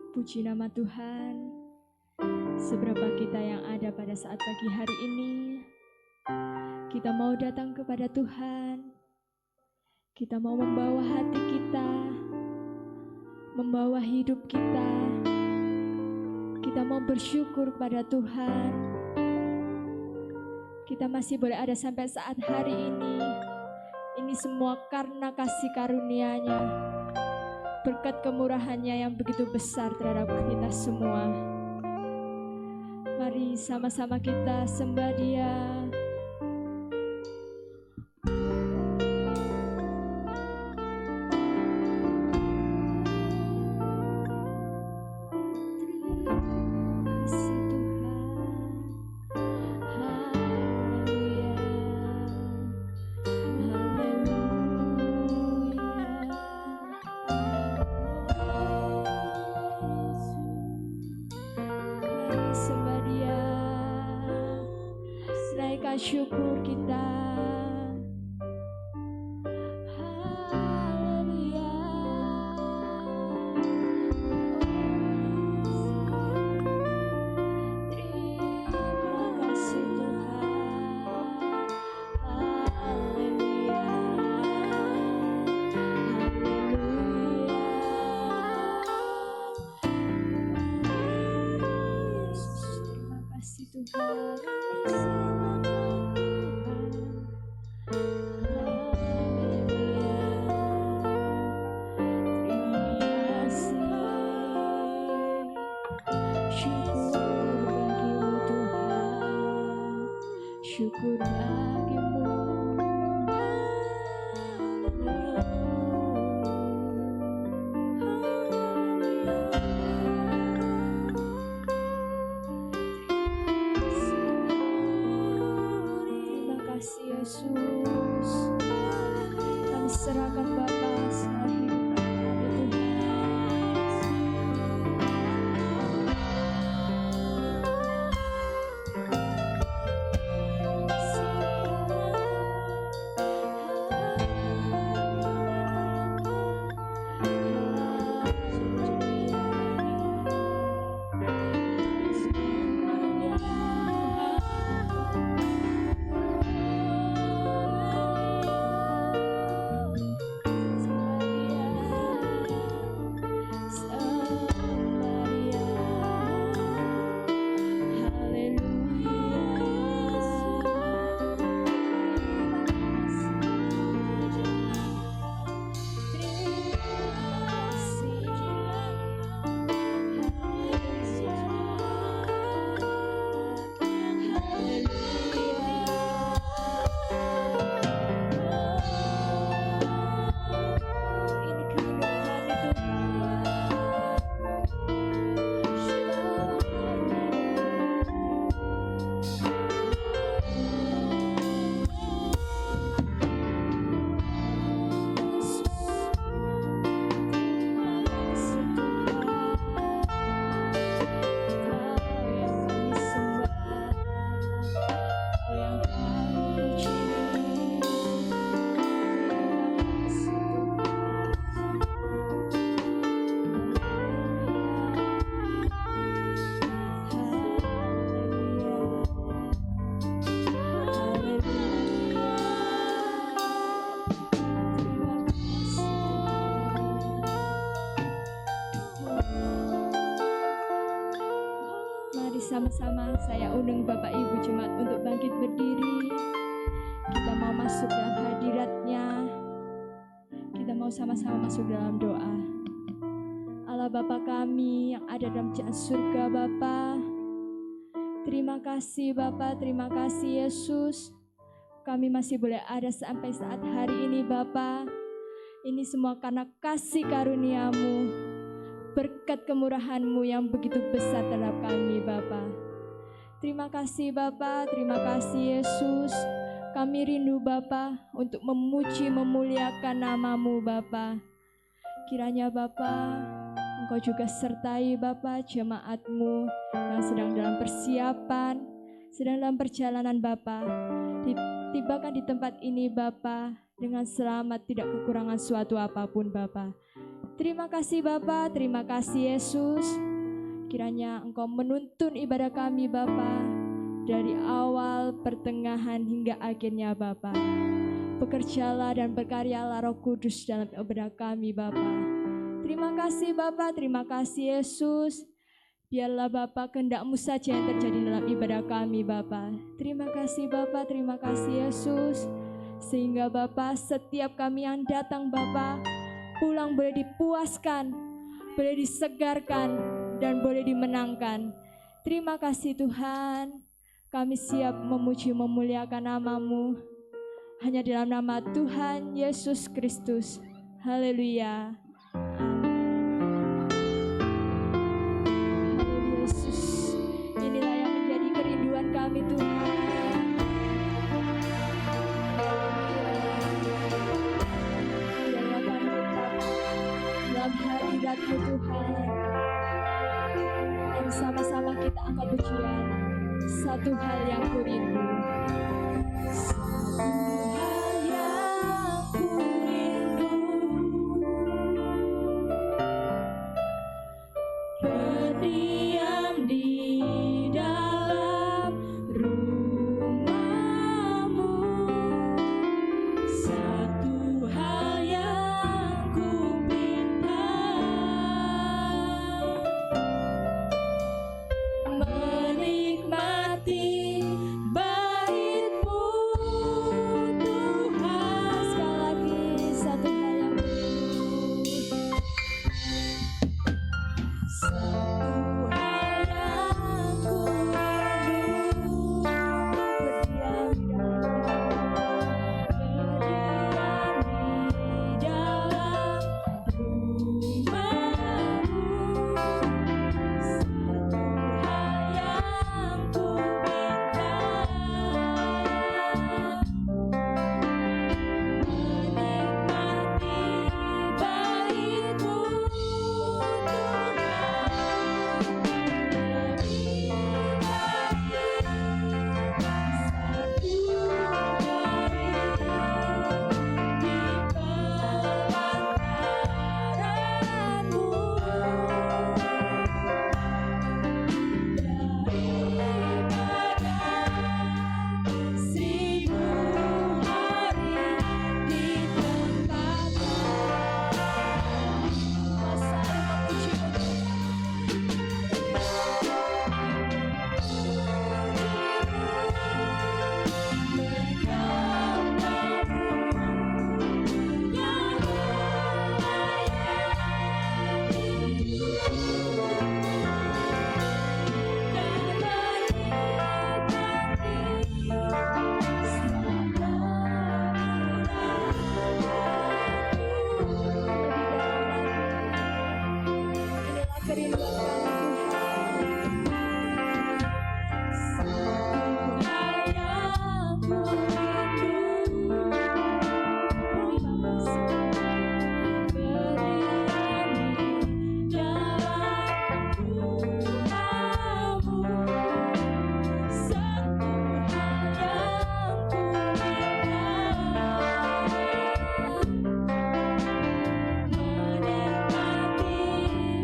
Puji nama Tuhan. Seberapa kita yang ada pada saat pagi hari ini, kita mau datang kepada Tuhan. Kita mau membawa hati kita, membawa hidup kita. Kita mau bersyukur kepada Tuhan. Kita masih boleh ada sampai saat hari ini. Ini semua karena kasih karunia-Nya, berkat kemurahan-Nya yang begitu besar terhadap kita semua. Mari sama-sama kita sembah Dia. Syukur kita. Haleluya. Terima kasih Tuhan. Haleluya. Haleluya. Yesus, terima kasih Tuhan. Syukur bagimu. Terima kasih Yesus. Kami serahkan Bapa semua hidup kami sama-sama saya undang Bapak Ibu Jemaat untuk bangkit berdiri. Kita mau masuk dalam hadirat-Nya. Kita mau sama-sama masuk dalam doa. Allah Bapa kami yang ada dalam kerajaan surga Bapa, terima kasih Bapa, terima kasih Yesus. Kami masih boleh ada sampai saat hari ini Bapa. Ini semua karena kasih karunia-Mu, berkat kemurahan-Mu yang begitu besar terhadap kami Bapa. Terima kasih Bapa, terima kasih Yesus. Kami rindu Bapa untuk memuji memuliakan nama-Mu Bapa. Kiranya Bapa, Engkau juga sertai Bapa jemaat-Mu yang sedang dalam persiapan, sedang dalam perjalanan Bapa. Tibakan di tempat ini Bapa dengan selamat, tidak kekurangan suatu apapun Bapa. Terima kasih Bapa, terima kasih Yesus. Kiranya Engkau menuntun ibadah kami Bapa, dari awal, pertengahan hingga akhirnya Bapa. Bekerjalah dan berkaryalah Roh Kudus dalam ibadah kami Bapa. Terima kasih Bapa, terima kasih Yesus. Biarlah Bapa kehendak-Mu saja yang terjadi dalam ibadah kami Bapa. Terima kasih Bapa, terima kasih Yesus. Sehingga Bapa setiap kami yang datang Bapa, pulang boleh dipuaskan, boleh disegarkan, dan boleh dimenangkan. Terima kasih Tuhan. Kami siap memuji memuliakan nama-Mu. Hanya dalam nama Tuhan Yesus Kristus. Haleluya. Amin. Haleluya Yesus. Inilah yang menjadi kerinduan kami Tuhan. Biarlah kami tetap dalam hadirat-Mu Tuhan. Dan sama-sama kita angkat pujian. Satu hal yang kurindu. Berdiam di dalam rumah-Mu. Satu hal yang ku minta, menikmati bait-Mu Tuhan. Sekali lagi, satu hal yang menikmati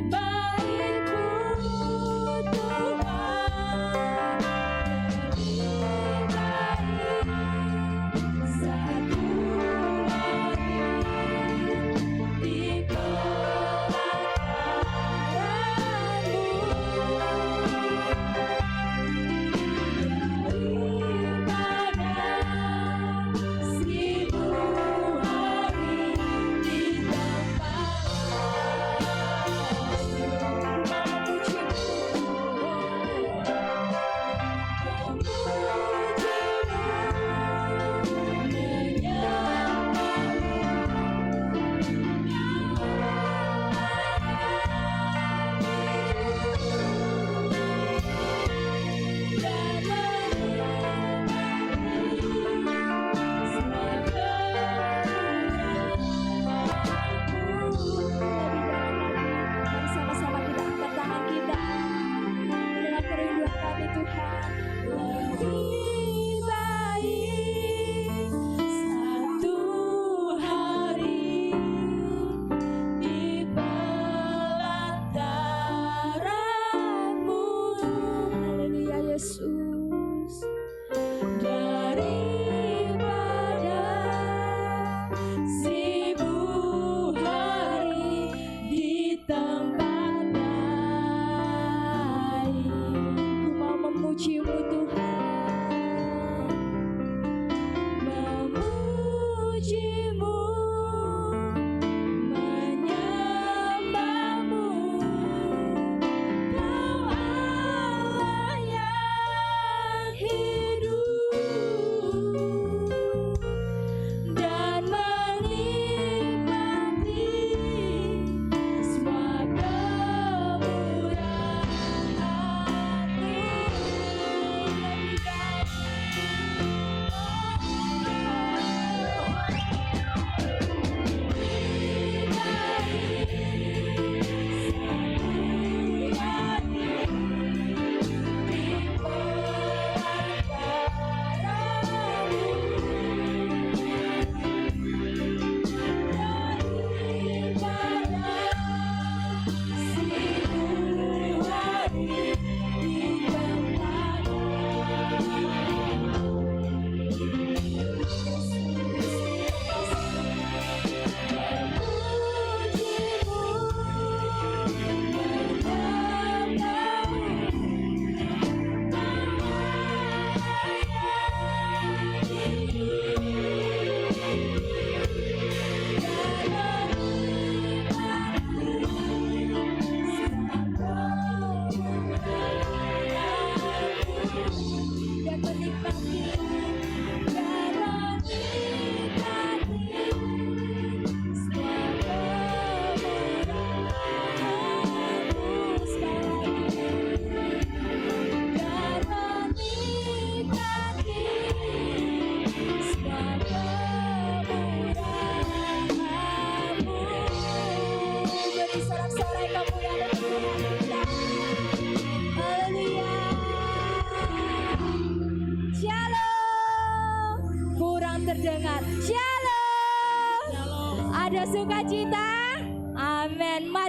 bait-Mu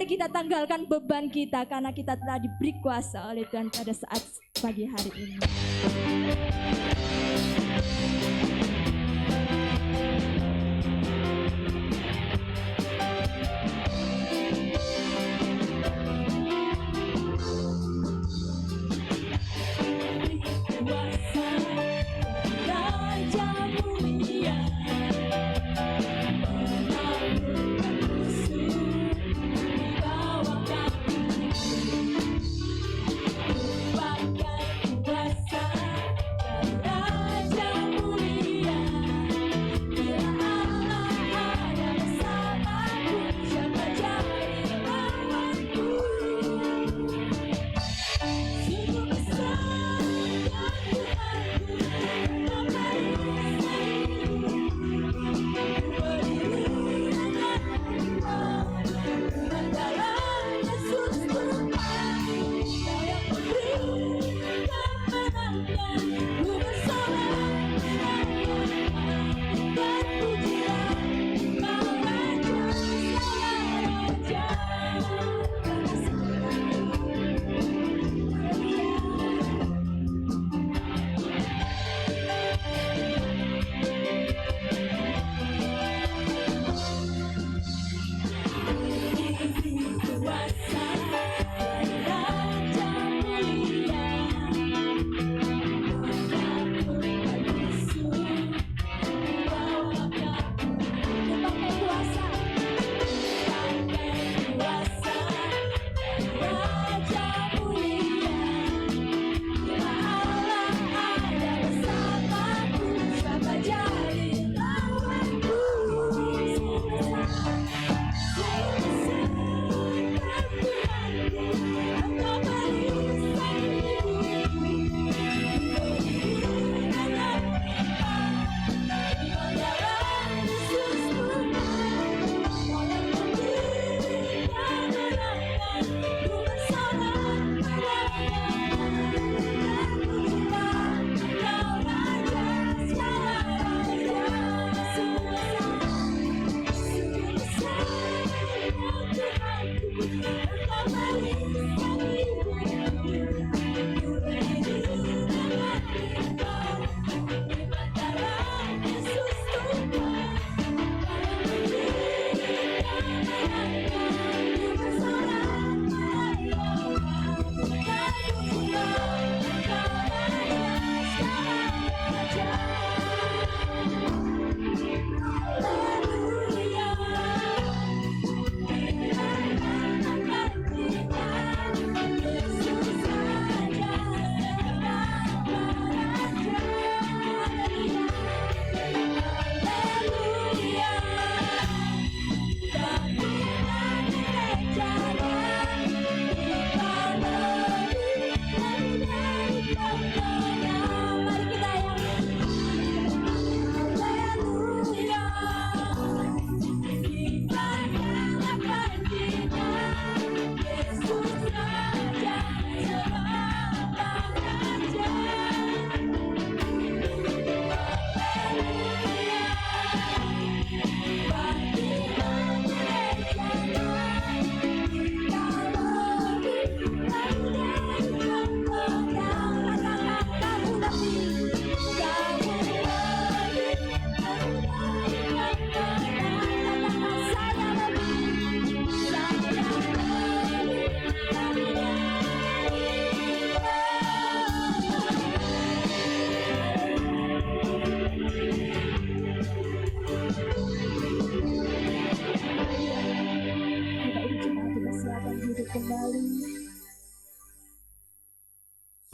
Mari kita tanggalkan beban kita karena kita telah diberi kuasa oleh Tuhan pada saat pagi hari ini.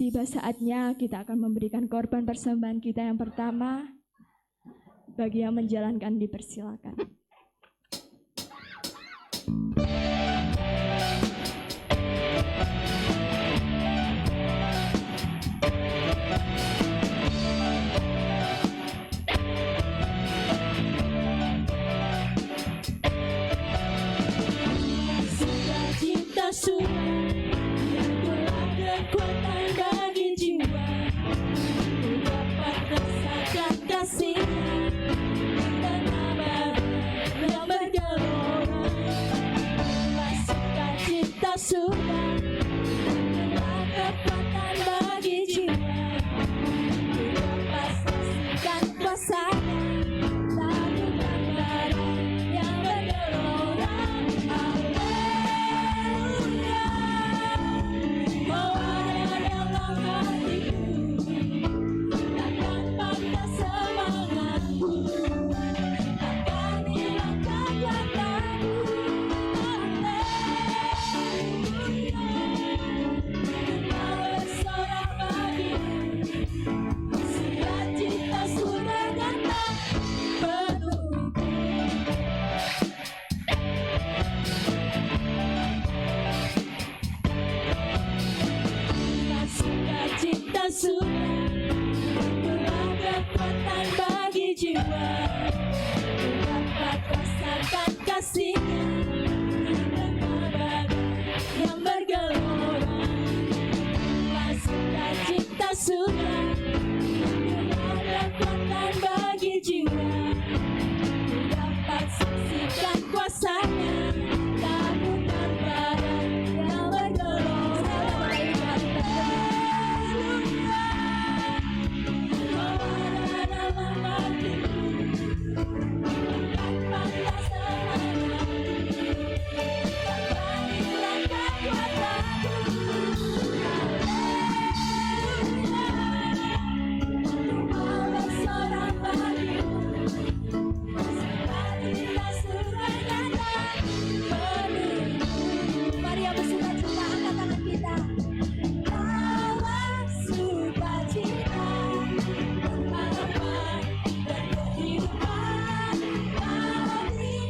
Tiba saatnya kita akan memberikan korban persembahan kita yang pertama. Bagi yang menjalankan dipersilakan. Sukacita sudah yang telah kekuatan bagi jiwa, dapat rasakan kasih dan amat yang bergelora. surga, itulah kekuatan bagi jiwa. Dapat rasakan kasih-Nya dan abadi yang bergelora. Itulah sukacita surga, itulah kekuatan bagi jiwa. Dapat saksikan kuasa-Nya, tabur dan badan yang bergelora. Mari yang bersukacita, angkat tangan kita. Bawa sukacita, pengharapan dan kehidupan, bagi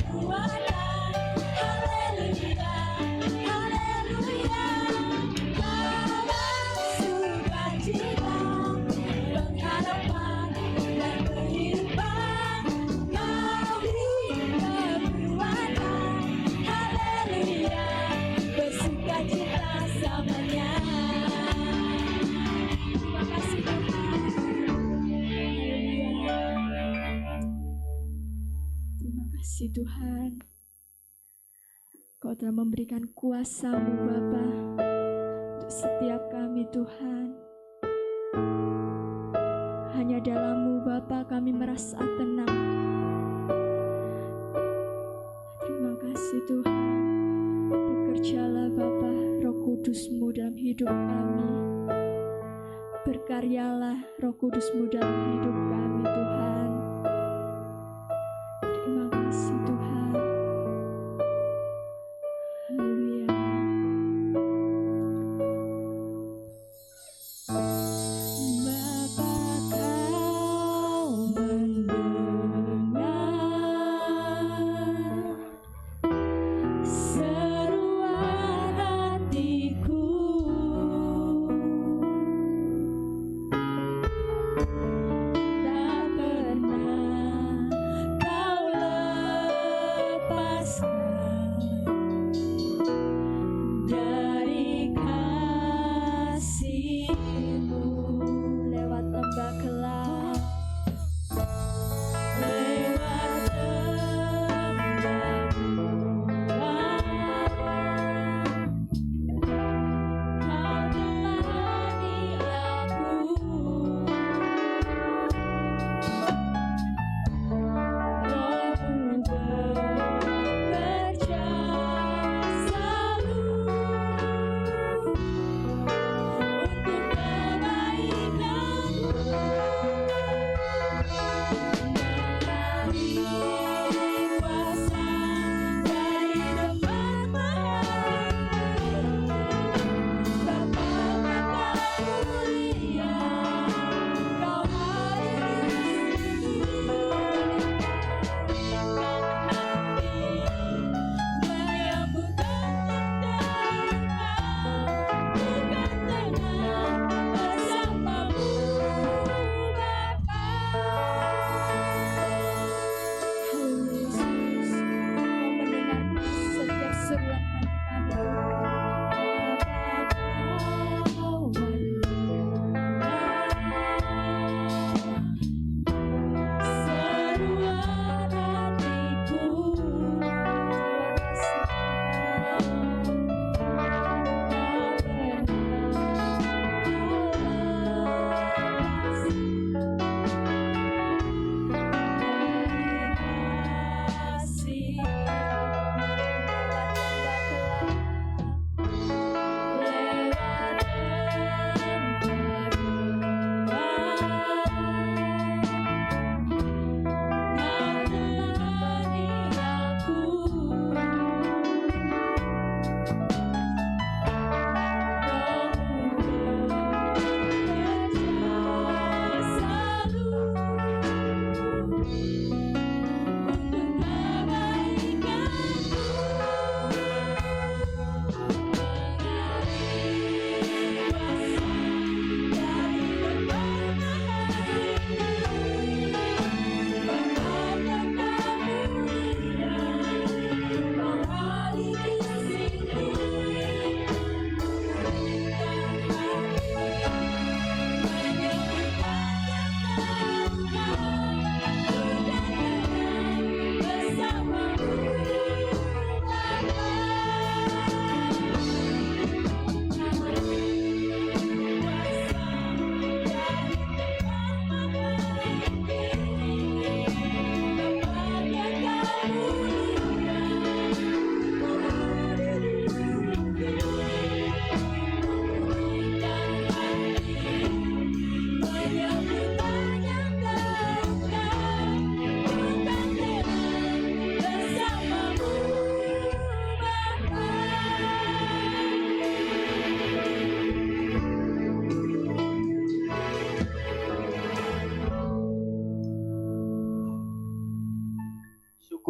kekuatan. Haleluya, haleluya. Bawa sukacita, pengharapan dan kehidupan, bagi kekuatan. Haleluya, bersukacita samanya. Terima kasih Tuhan. Haleluya. Terima kasih Tuhan. Kau telah memberikan kuasa-Mu Bapa untuk setiap kami Tuhan. Hanya dalam-Mu Bapa kami merasa tenang. Terima kasih Tuhan. Bekerjalah Bapa, Roh Kudus-Mu dalam hidup kami. Berkaryalah Roh Kudus-Mu dalam hidup kami Tuhan. Terima kasih Tuhan. Haleluya. Bapa Kau mendengar seruan hatiku, tak pernah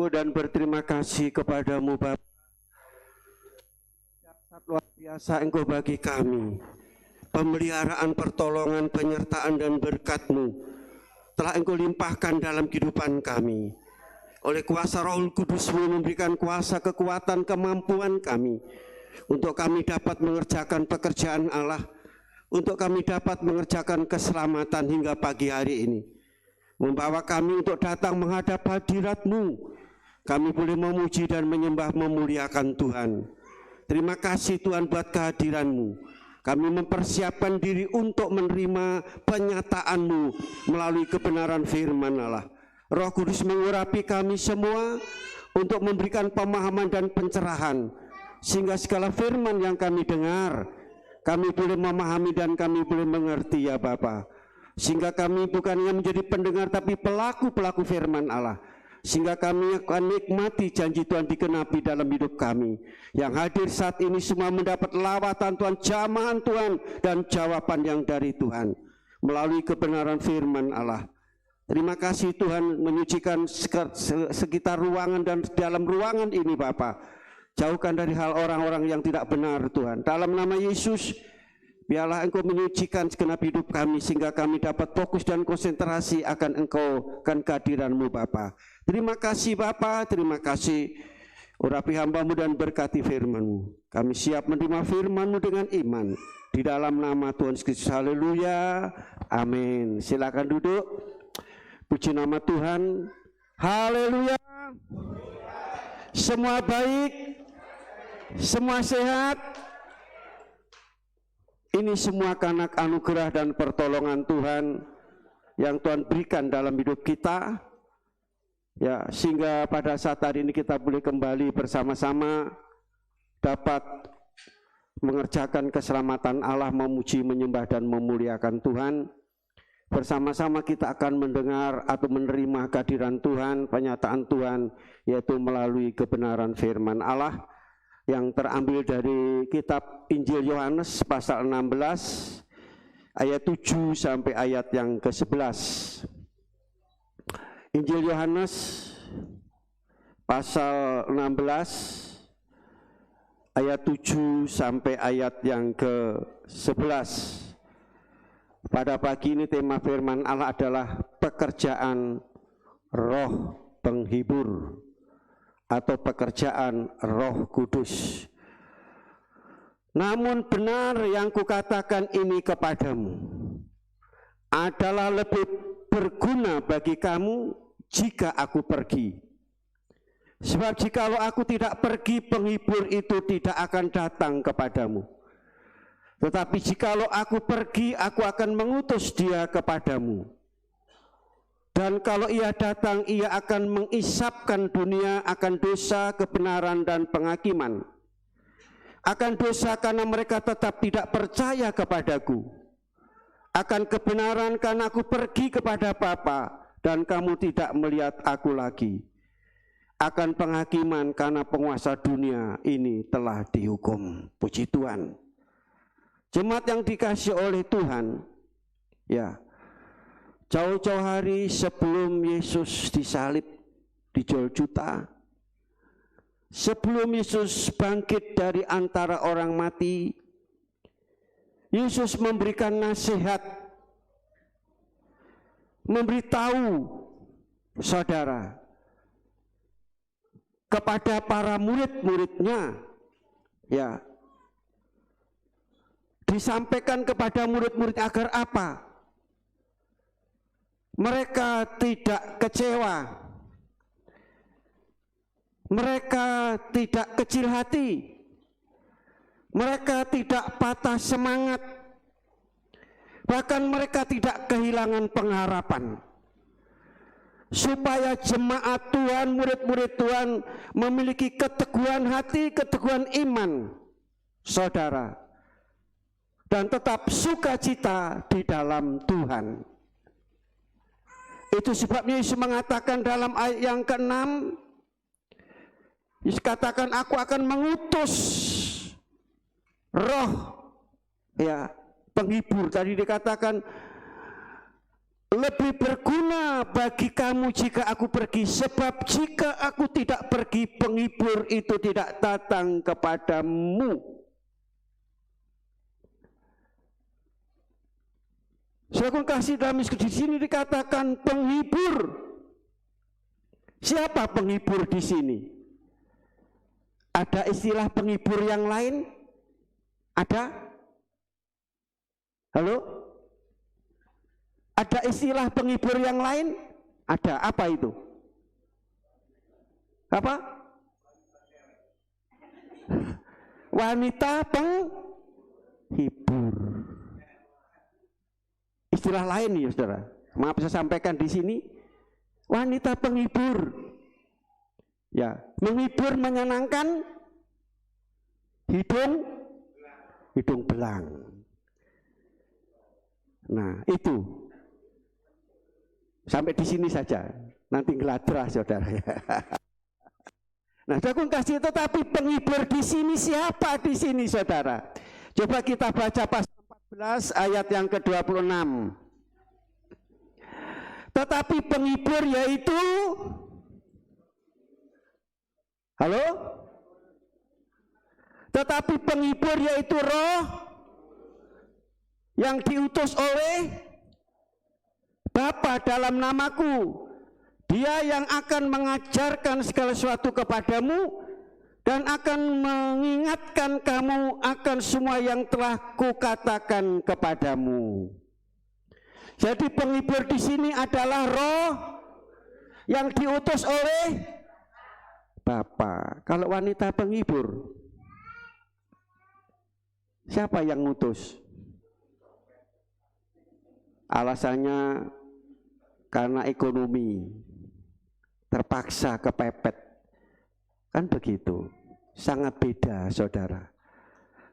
bersyukur dan berterima kasih kepadamu Bapa. Luar biasa Engkau bagi kami. Pemeliharaan, pertolongan, penyertaan dan berkat-Mu telah Engkau limpahkan dalam kehidupan kami. Oleh kuasa Roh Kudus-Mu memberikan kuasa, kekuatan, kemampuan kami untuk kami dapat mengerjakan pekerjaan Allah, untuk kami dapat mengerjakan keselamatan hingga pagi hari ini. Membawa kami untuk datang menghadap hadirat-Mu. Kami boleh memuji dan menyembah, memuliakan Tuhan. Terima kasih Tuhan buat kehadiran-Mu. Kami mempersiapkan diri untuk menerima penyataan-Mu melalui kebenaran firman Allah. Roh Kudus mengurapi kami semua untuk memberikan pemahaman dan pencerahan, sehingga segala firman yang kami dengar, kami boleh memahami dan kami boleh mengerti ya Bapa. Sehingga kami bukan hanya menjadi pendengar tapi pelaku-pelaku firman Allah. Sehingga kami akan nikmati janji Tuhan dikenapi dalam hidup kami. Yang hadir saat ini semua mendapat lawatan Tuhan, jamahan Tuhan, dan jawaban yang dari Tuhan melalui kebenaran firman Allah. Terima kasih Tuhan menyucikan sekitar ruangan dan dalam ruangan ini Bapa. Jauhkan dari hal orang-orang yang tidak benar Tuhan. Dalam nama Yesus, biarlah Engkau menyucikan segenap hidup kami sehingga kami dapat fokus dan konsentrasi akan Engkau, akan kehadiran-Mu Bapa. Terima kasih Bapa, terima kasih. Urapi hamba-Mu dan berkati firman-Mu. Kami siap menerima firman-Mu dengan iman. Di dalam nama Tuhan Yesus Kristus, haleluya, amin. Silakan duduk. Puji nama Tuhan, haleluya. Semua baik, semua sehat. Ini semua karena anugerah dan pertolongan Tuhan yang Tuhan berikan dalam hidup kita. Ya, sehingga pada saat hari ini kita boleh kembali bersama-sama dapat mengerjakan keselamatan Allah, memuji, menyembah dan memuliakan Tuhan. Bersama-sama kita akan mendengar atau menerima kehadiran Tuhan, penyataan Tuhan, yaitu melalui kebenaran firman Allah yang terambil dari kitab Injil Yohanes pasal 16 ayat 7 sampai ayat yang ke-11. Injil Yohanes pasal 16 ayat 7 sampai ayat yang ke-11. Pada pagi ini tema firman Allah adalah pekerjaan Roh Penghibur atau pekerjaan Roh Kudus. Namun benar yang kukatakan ini kepadamu adalah lebih berguna bagi kamu jika aku pergi. Sebab jikalau aku tidak pergi, penghibur itu tidak akan datang kepadamu. Tetapi jikalau aku pergi, aku akan mengutus dia kepadamu. Dan kalau ia datang, ia akan mengisapkan dunia akan dosa, kebenaran, dan penghakiman. Akan dosa karena mereka tetap tidak percaya kepadaku. Akan kebenaran karena aku pergi kepada Bapa dan kamu tidak melihat aku lagi. Akan penghakiman karena penguasa dunia ini telah dihukum. Puji Tuhan. Jemaat yang dikasihi oleh Tuhan, ya, jauh-jauh hari sebelum Yesus disalib di Golgota, sebelum Yesus bangkit dari antara orang mati, Yesus memberikan nasihat, memberitahu saudara kepada para murid-muridnya, ya, disampaikan kepada murid-murid agar apa? Mereka tidak kecewa, mereka tidak kecil hati, mereka tidak patah semangat, bahkan mereka tidak kehilangan pengharapan. Supaya jemaat Tuhan, murid-murid Tuhan memiliki keteguhan hati, keteguhan iman, saudara, dan tetap sukacita di dalam Tuhan. Itu sebabnya Yesus mengatakan dalam ayat yang ke-6, Yesus katakan, aku akan mengutus Roh, ya, penghibur. Tadi dikatakan lebih berguna bagi kamu jika aku pergi, sebab jika aku tidak pergi, penghibur itu tidak datang kepadamu. Saya kasih dalam di sini dikatakan penghibur. Siapa penghibur di sini? Ada istilah penghibur yang lain? Ada? Halo? Ada istilah penghibur yang lain? Ada. Apa itu? Apa? Wanita penghibur. Istilah lain nih, saudara. Maaf saya sampaikan di sini. Wanita penghibur. Ya, menghibur, menyenangkan, hidung belang. Nah, itu. Sampai di sini saja. Nanti ngeladrah, saudara. Nah, saya kasih, tetapi penghibur di sini siapa di sini, saudara? Coba kita baca pasal 14 ayat yang ke-26. Tetapi penghibur yaitu, halo? Tetapi penghibur yaitu Roh yang diutus oleh Bapa dalam namaku. Dia yang akan mengajarkan segala sesuatu kepadamu dan akan mengingatkan kamu akan semua yang telah kukatakan kepadamu. Jadi penghibur di sini adalah Roh yang diutus oleh Bapa. Kalau wanita penghibur, siapa yang ngutus? Alasannya karena ekonomi, terpaksa kepepet. Kan begitu. Sangat beda, saudara.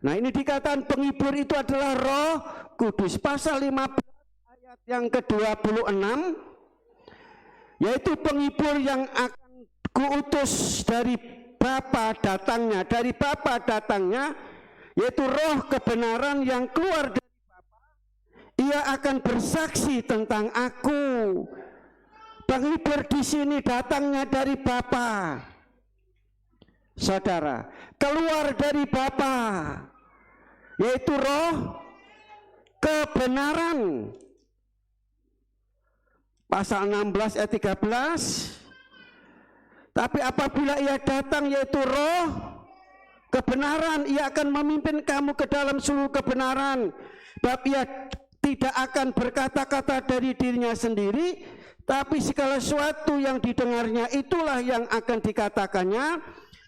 Nah, ini dikatakan penghibur itu adalah Roh Kudus. Pasal 15 ayat yang ke-26, yaitu penghibur yang akan kuutus dari Bapa datangnya. Dari Bapa datangnya, yaitu Roh kebenaran yang keluar dari Bapa. Ia akan bersaksi tentang aku. Penghibur di sini datangnya dari Bapa. Saudara, keluar dari Bapa, yaitu Roh kebenaran. Pasal 16 ayat 13. Tapi apabila ia datang, yaitu Roh kebenaran, ia akan memimpin kamu ke dalam seluruh kebenaran. Sebab ia tidak akan berkata-kata dari dirinya sendiri, tapi segala sesuatu yang didengarnya itulah yang akan dikatakannya,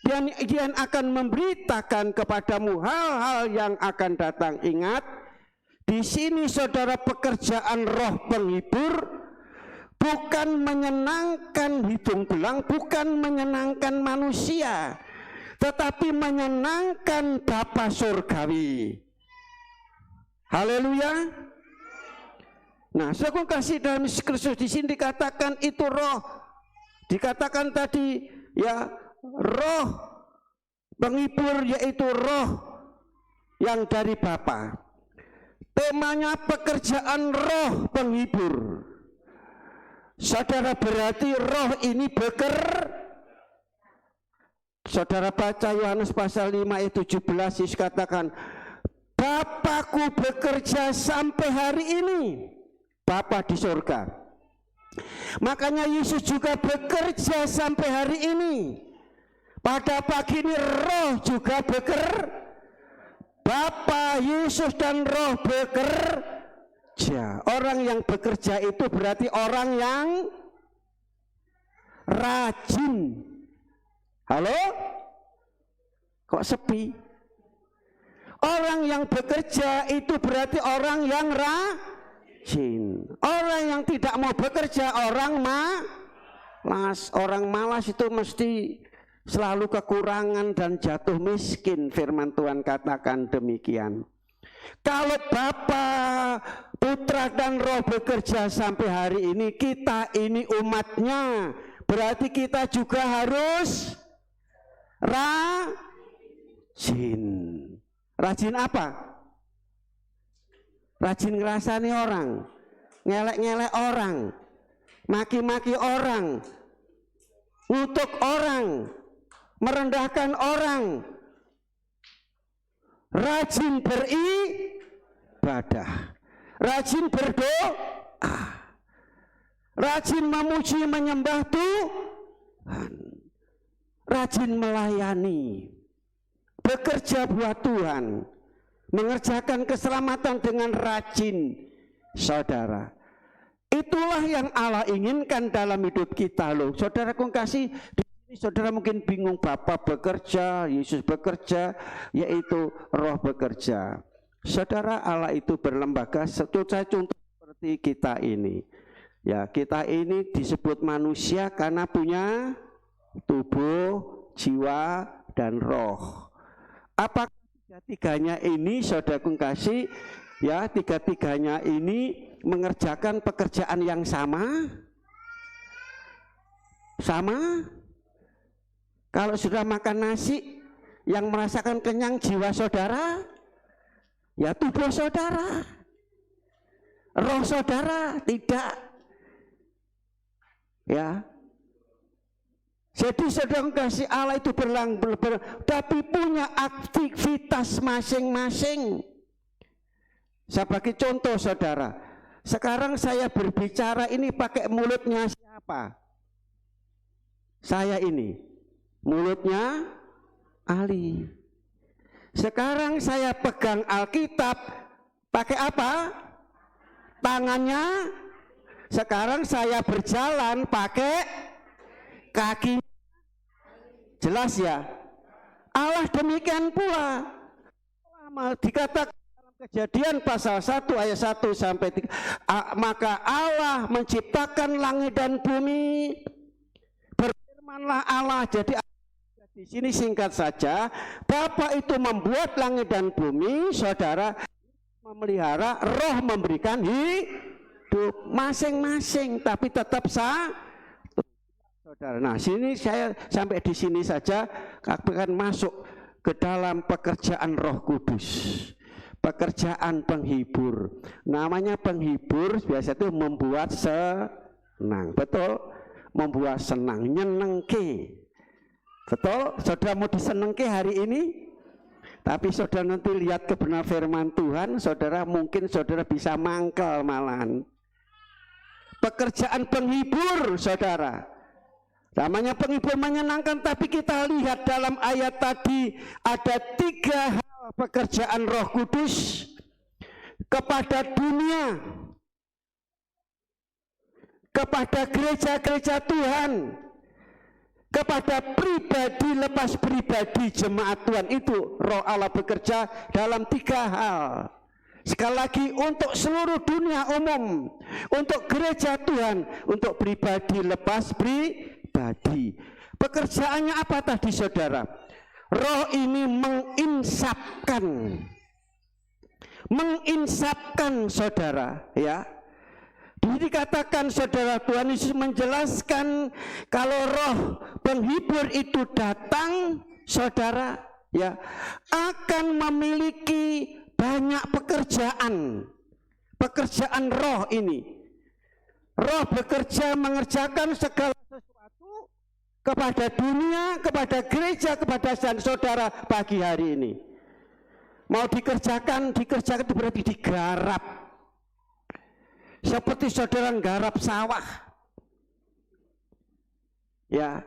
dan dia akan memberitakan kepadamu hal-hal yang akan datang. Ingat, di sini saudara, pekerjaan Roh penghibur bukan menyenangkan hidung belang, bukan menyenangkan manusia, tetapi menyenangkan Bapa surgawi. Haleluya. Nah, saya kasih dalam Kristus di sini dikatakan itu Roh. Dikatakan tadi ya, Roh penghibur yaitu Roh yang dari Bapa. Temanya pekerjaan Roh penghibur. Saudara, berarti Roh ini Saudara baca Yohanes pasal 5 ayat 17, Yesus katakan, Bapakku bekerja sampai hari ini. Bapa di surga. Makanya Yesus juga bekerja sampai hari ini. Pada pagi ini Roh juga Bapa, Yesus dan Roh bekerja. Orang yang bekerja itu berarti orang yang rajin. Halo? Kok sepi? Orang yang bekerja itu berarti orang yang rajin. Orang yang tidak mau bekerja orang malas. Orang malas itu mesti selalu kekurangan dan jatuh miskin. Firman Tuhan katakan demikian. Kalau Bapa, Putra dan Roh bekerja sampai hari ini, kita ini umatnya, berarti kita juga harus rajin. Rajin apa? Rajin ngerasani orang. ngelek-ngelek orang, maki-maki orang, ngutuk orang, merendahkan orang, rajin beribadah, rajin berdoa, rajin memuji menyembah Tuhan, rajin melayani, bekerja buat Tuhan, mengerjakan keselamatan dengan rajin. Saudara, itulah yang Allah inginkan dalam hidup kita loh. Saudara kasih, di sini saudara mungkin bingung, Bapa bekerja, Yesus bekerja, yaitu Roh bekerja. Saudara, Allah itu berlembaga, contoh seperti kita ini. Ya, kita ini disebut manusia karena punya tubuh, jiwa, dan roh. Apakah tiga-tiganya ini, saudara kasih, ya, tiga-tiganya ini mengerjakan pekerjaan yang sama? Sama? Kalau sudah makan nasi, yang merasakan kenyang jiwa saudara, ya tubuh saudara. Roh saudara tidak. Ya. Jadi saudara kasih, Allah itu tapi punya aktivitas masing-masing. Sebagai contoh saudara, sekarang saya berbicara ini pakai mulutnya siapa? Saya ini, mulutnya Ali. Sekarang saya pegang Alkitab, pakai apa? Tangannya. Sekarang saya berjalan pakai kaki. Jelas ya? Allah demikian pula. Dikatakan Kejadian pasal 1 ayat 1 sampai 3, maka Allah menciptakan langit dan bumi. Berfirmanlah Allah. Jadi di sini singkat saja, Bapa itu membuat langit dan bumi, saudara memelihara, Roh memberikan hidup masing-masing, tapi tetap satu. Saudara, nah sini saya sampai di sini saja akan masuk ke dalam pekerjaan Roh Kudus. Pekerjaan penghibur, namanya penghibur biasa itu membuat senang, betul? Membuat senang, nyenengke, betul? Saudara mau disenengke hari ini? Tapi saudara nanti lihat kebenaran firman Tuhan, saudara mungkin saudara bisa mangkel malahan. Pekerjaan penghibur, saudara. Namanya penghibur menyenangkan, tapi kita lihat dalam ayat tadi ada 3 hal pekerjaan Roh Kudus kepada dunia, kepada gereja-gereja Tuhan, kepada pribadi lepas pribadi jemaat Tuhan. Itu Roh Allah bekerja dalam 3 hal. Sekali lagi, untuk seluruh dunia umum, untuk gereja Tuhan, untuk pribadi lepas pribadi. Pekerjaannya apa tadi saudara? Roh ini menginsapkan saudara, ya. Dikatakan saudara, Tuhan Yesus menjelaskan kalau Roh penghibur itu datang, saudara, ya, akan memiliki banyak pekerjaan Roh ini. Roh bekerja mengerjakan segala sesuatu kepada dunia, kepada gereja, kepada saudara pagi hari ini. Mau dikerjakan itu berarti digarap. Seperti saudara garap sawah, ya,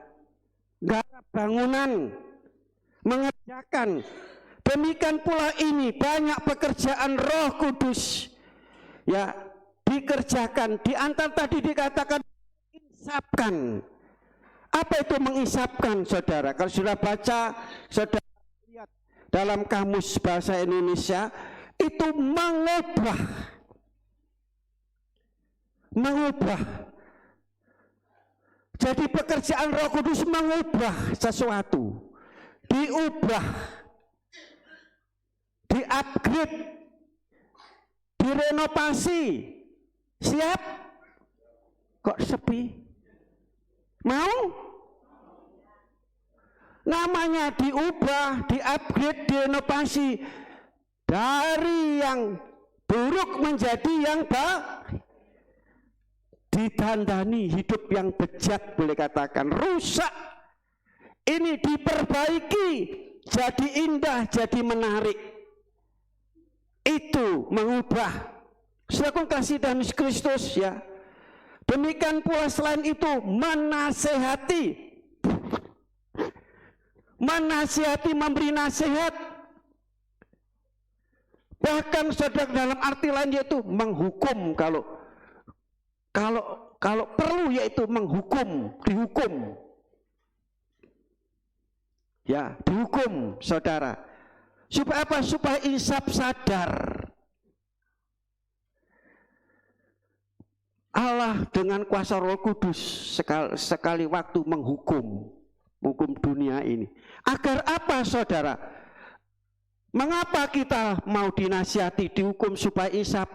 garap bangunan, mengerjakan. Demikian pula ini banyak pekerjaan Roh Kudus, ya, dikerjakan. Di antara tadi dikatakan insapkan. Apa itu mengisapkan saudara? Kalau sudah baca, saudara lihat dalam kamus bahasa Indonesia, itu mengubah. Jadi pekerjaan Roh Kudus mengubah sesuatu, diubah, di-upgrade, direnovasi. Siap? Kok sepi? Mau? Namanya diubah, di-upgrade, direnovasi dari yang buruk menjadi yang baik. Didandani hidup yang bejat, boleh katakan rusak, ini diperbaiki jadi indah, jadi menarik. Itu mengubah. Saudaraku kasih dalam Kristus ya. Demikian pula selain itu menasehati, memberi nasihat. Bahkan saudara dalam arti lain yaitu menghukum, kalau perlu yaitu menghukum, dihukum. Ya, dihukum saudara. Supaya apa? Supaya insaf sadar. Allah dengan kuasa Roh Kudus sekali waktu menghukum dunia ini. Agar apa saudara? Mengapa kita mau dinasihati, dihukum supaya insaf?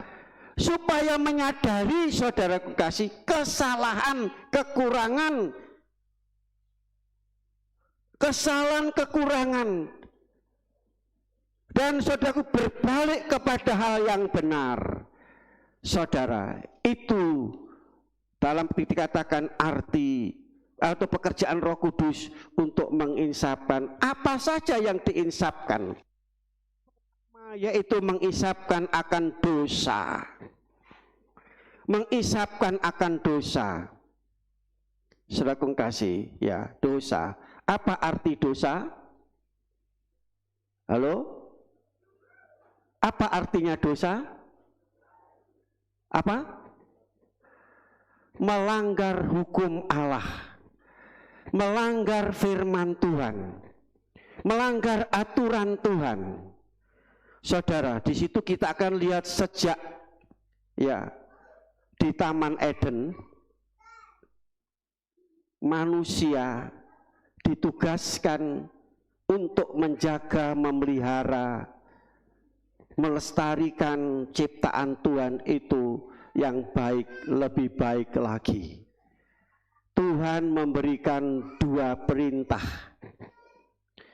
Supaya menyadari saudara kasih kesalahan, kekurangan, dan saudaraku berbalik kepada hal yang benar. Saudara, itu dalam dikatakan arti atau pekerjaan Roh Kudus untuk menginsafkan. Apa saja yang diinsafkan? Yaitu mengisapkan akan dosa. Mengisapkan akan dosa. Saudaraku kasih, ya, dosa. Apa arti dosa? Halo? Apa artinya dosa? Apa? Melanggar hukum Allah. Melanggar firman Tuhan. Melanggar aturan Tuhan. Saudara, di situ kita akan lihat sejak ya di Taman Eden, manusia ditugaskan untuk menjaga, memelihara, melestarikan ciptaan Tuhan itu yang baik, lebih baik lagi. Tuhan memberikan 2 perintah.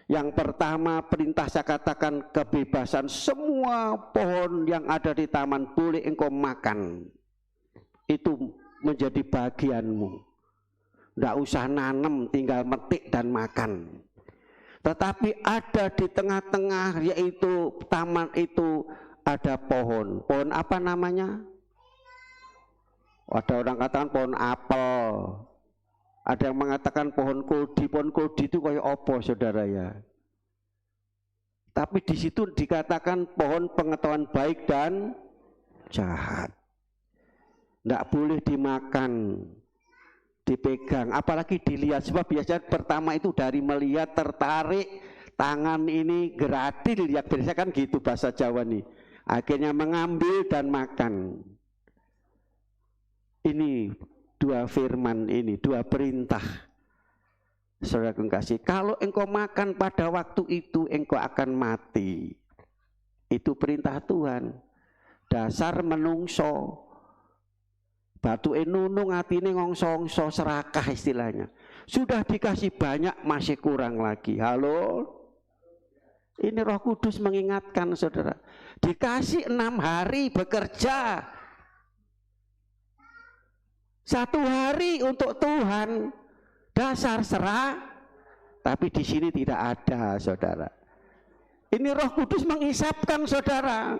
Yang pertama, perintah saya katakan kebebasan. Semua pohon yang ada di taman boleh engkau makan. Itu menjadi bagianmu. Tidak usah nanam, tinggal metik dan makan. Tetapi ada di tengah-tengah, yaitu taman itu ada pohon. Pohon apa namanya? Ada orang katakan pohon apel. Ada yang mengatakan pohon kodi. Pohon kodi itu kayak apa saudara ya? Tapi di situ dikatakan pohon pengetahuan baik dan jahat. Tidak boleh dimakan, dipegang, apalagi dilihat. Sebab biasanya pertama itu dari melihat, tertarik, tangan ini geratil, ya biasanya kan gitu bahasa Jawa nih. Akhirnya mengambil dan makan. Ini 2 firman ini, 2 perintah. Saudara kasih, kalau engkau makan pada waktu itu engkau akan mati. Itu perintah Tuhan. Dasar menungso. Batu nunung atine ngongso-ngongso, serakah istilahnya. Sudah dikasih banyak masih kurang lagi. Halo? Ini Roh Kudus mengingatkan saudara. Dikasih 6 hari bekerja. 1 hari untuk Tuhan, dasar serah, tapi di sini tidak ada, saudara. Ini Roh Kudus mengisapkan, saudara.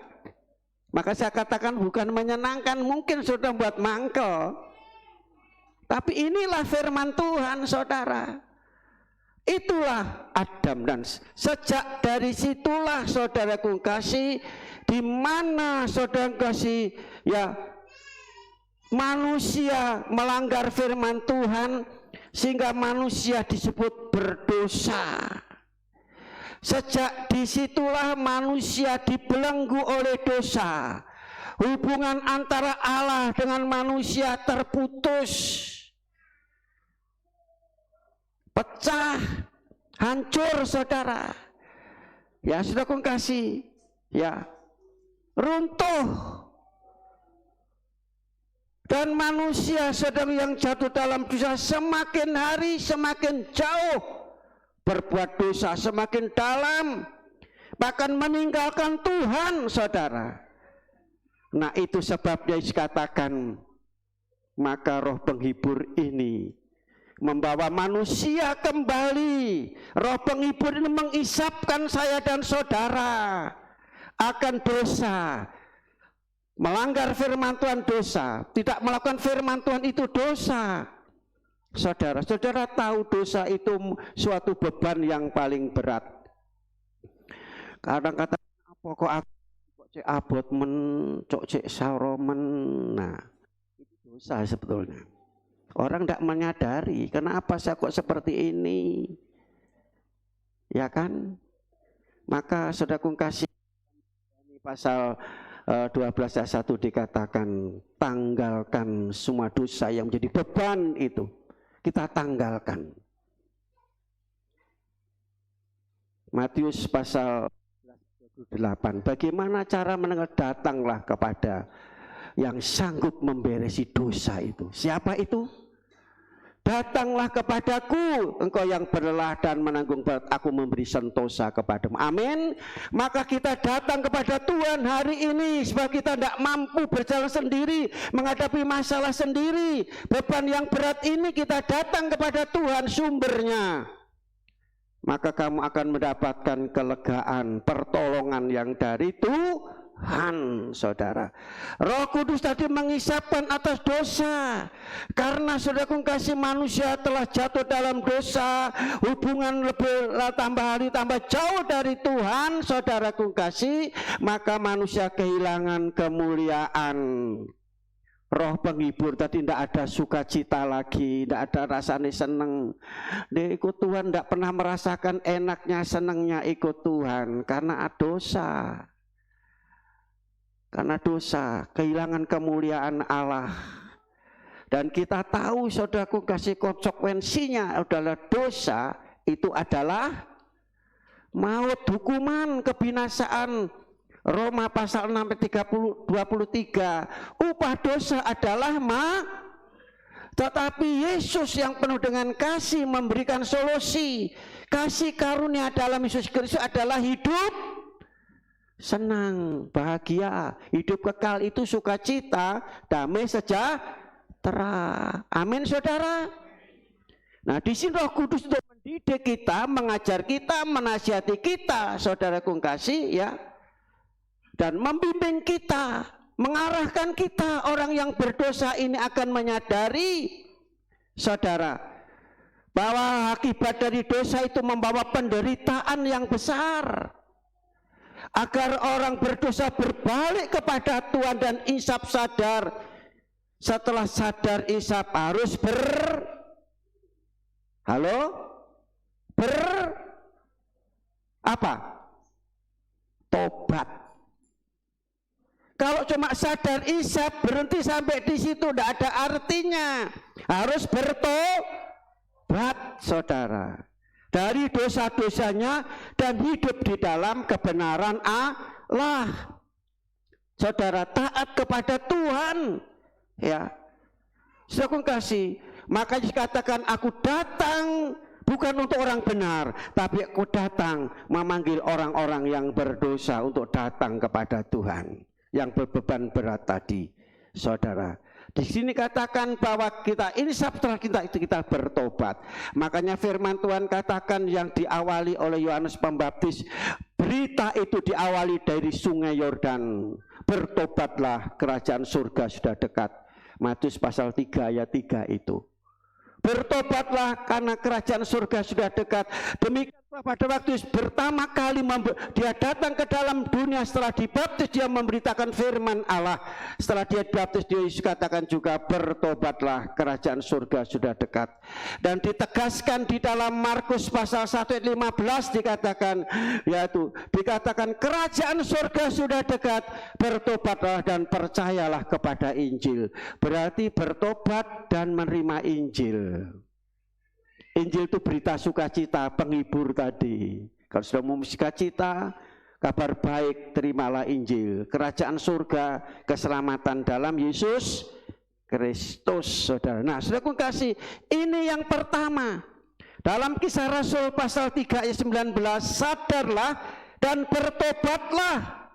Maka saya katakan bukan menyenangkan, mungkin saudara buat mangkel. Tapi inilah firman Tuhan, saudara. Itulah Adam, dan sejak dari situlah saudaraku kasih, di mana saudara kasih ya manusia melanggar firman Tuhan sehingga manusia disebut berdosa. Sejak disitulah manusia dibelenggu oleh dosa. Hubungan antara Allah dengan manusia terputus, pecah, hancur saudara. Ya sudah aku kasih, ya runtuh. Dan manusia sedang yang jatuh dalam dosa semakin hari semakin jauh berbuat dosa, semakin dalam, bahkan meninggalkan Tuhan saudara. Nah itu sebabnya dikatakan maka roh penghibur ini membawa manusia kembali. Roh penghibur ini mengisapkan saya dan saudara akan dosa. Melanggar firman Tuhan dosa, tidak melakukan firman Tuhan itu dosa. Saudara tahu dosa itu suatu beban yang paling berat. Kadang-kadang apa kok aku cek abot men, cek saromen. Nah, itu dosa sebetulnya. Orang tidak menyadari kenapa saya kok seperti ini. Ya kan? Maka saudaraku kasih pasal 12 ayat 1 dikatakan tanggalkan semua dosa yang menjadi beban itu. Kita tanggalkan. Matius pasal 28. Bagaimana cara menanggal? Datanglah kepada yang sanggup memberesi dosa itu. Siapa itu? Datanglah kepadaku, engkau yang berlelah dan menanggung berat, aku memberi sentosa kepadamu. Amin. Maka kita datang kepada Tuhan hari ini sebab kita tidak mampu berjalan sendiri, menghadapi masalah sendiri. Beban yang berat ini kita datang kepada Tuhan sumbernya. Maka kamu akan mendapatkan kelegaan, pertolongan yang dari Tuhan, saudara. Roh Kudus tadi mengisapkan atas dosa. Karena saudaraku kasih manusia telah jatuh dalam dosa, hubungan lebih tambah hari tambah jauh dari Tuhan, saudaraku kasih, maka manusia kehilangan kemuliaan. Roh penghibur tadi tidak ada sukacita lagi, tidak ada rasanya seneng. Dia ikut Tuhan tidak pernah merasakan enaknya senengnya ikut Tuhan karena dosa. Karena dosa, kehilangan kemuliaan Allah. Dan kita tahu saudaraku kasih konsekuensinya adalah dosa itu adalah maut, hukuman, kebinasaan. Roma pasal 6 ayat 23, upah dosa adalah tetapi Yesus yang penuh dengan kasih memberikan solusi. Kasih karunia dalam Yesus Kristus adalah hidup senang, bahagia. Hidup kekal itu sukacita, damai, sejahtera. Amin saudara. Nah di sini Roh Kudus untuk mendidik kita, mengajar kita, menasihati kita, saudaraku kasih ya. Dan membimbing kita, mengarahkan kita. Orang yang berdosa ini akan menyadari, saudara, bahwa akibat dari dosa itu membawa penderitaan yang besar. Agar orang berdosa berbalik kepada Tuhan dan insaf sadar. Setelah sadar insaf harus tobat. Kalau cuma sadar insaf berhenti sampai di situ tidak ada artinya. Harus bertobat saudara dari dosa-dosanya dan hidup di dalam kebenaran Allah. Saudara taat kepada Tuhan ya. Saudaraku kasih, makanya dikatakan aku datang bukan untuk orang benar, tapi aku datang memanggil orang-orang yang berdosa untuk datang kepada Tuhan. Yang berbeban berat tadi, saudara. Di sini katakan bahwa kita insaf setelah kita bertobat. Makanya firman Tuhan katakan yang diawali oleh Yohanes Pembaptis, berita itu diawali dari sungai Yordan. Bertobatlah, kerajaan surga sudah dekat. Matius pasal 3 ayat 3 itu. Bertobatlah karena kerajaan surga sudah dekat. Demikian pada waktu pertama kali dia datang ke dalam dunia setelah dibaptis, dia memberitakan firman Allah. Setelah dia dibaptis, dia katakan juga bertobatlah, kerajaan surga sudah dekat. Dan ditegaskan di dalam Markus pasal 1 ayat 15 dikatakan, yaitu dikatakan kerajaan surga sudah dekat, bertobatlah dan percayalah kepada Injil. Berarti bertobat dan menerima Injil. Injil itu berita sukacita, penghibur tadi. Kalau sudah mau sukacita, kabar baik, terimalah Injil. Kerajaan surga, keselamatan dalam Yesus Kristus, saudara. Nah, saudaraku kasih, ini yang pertama. Dalam Kisah Rasul pasal 3 ayat 19, sadarlah dan bertobatlah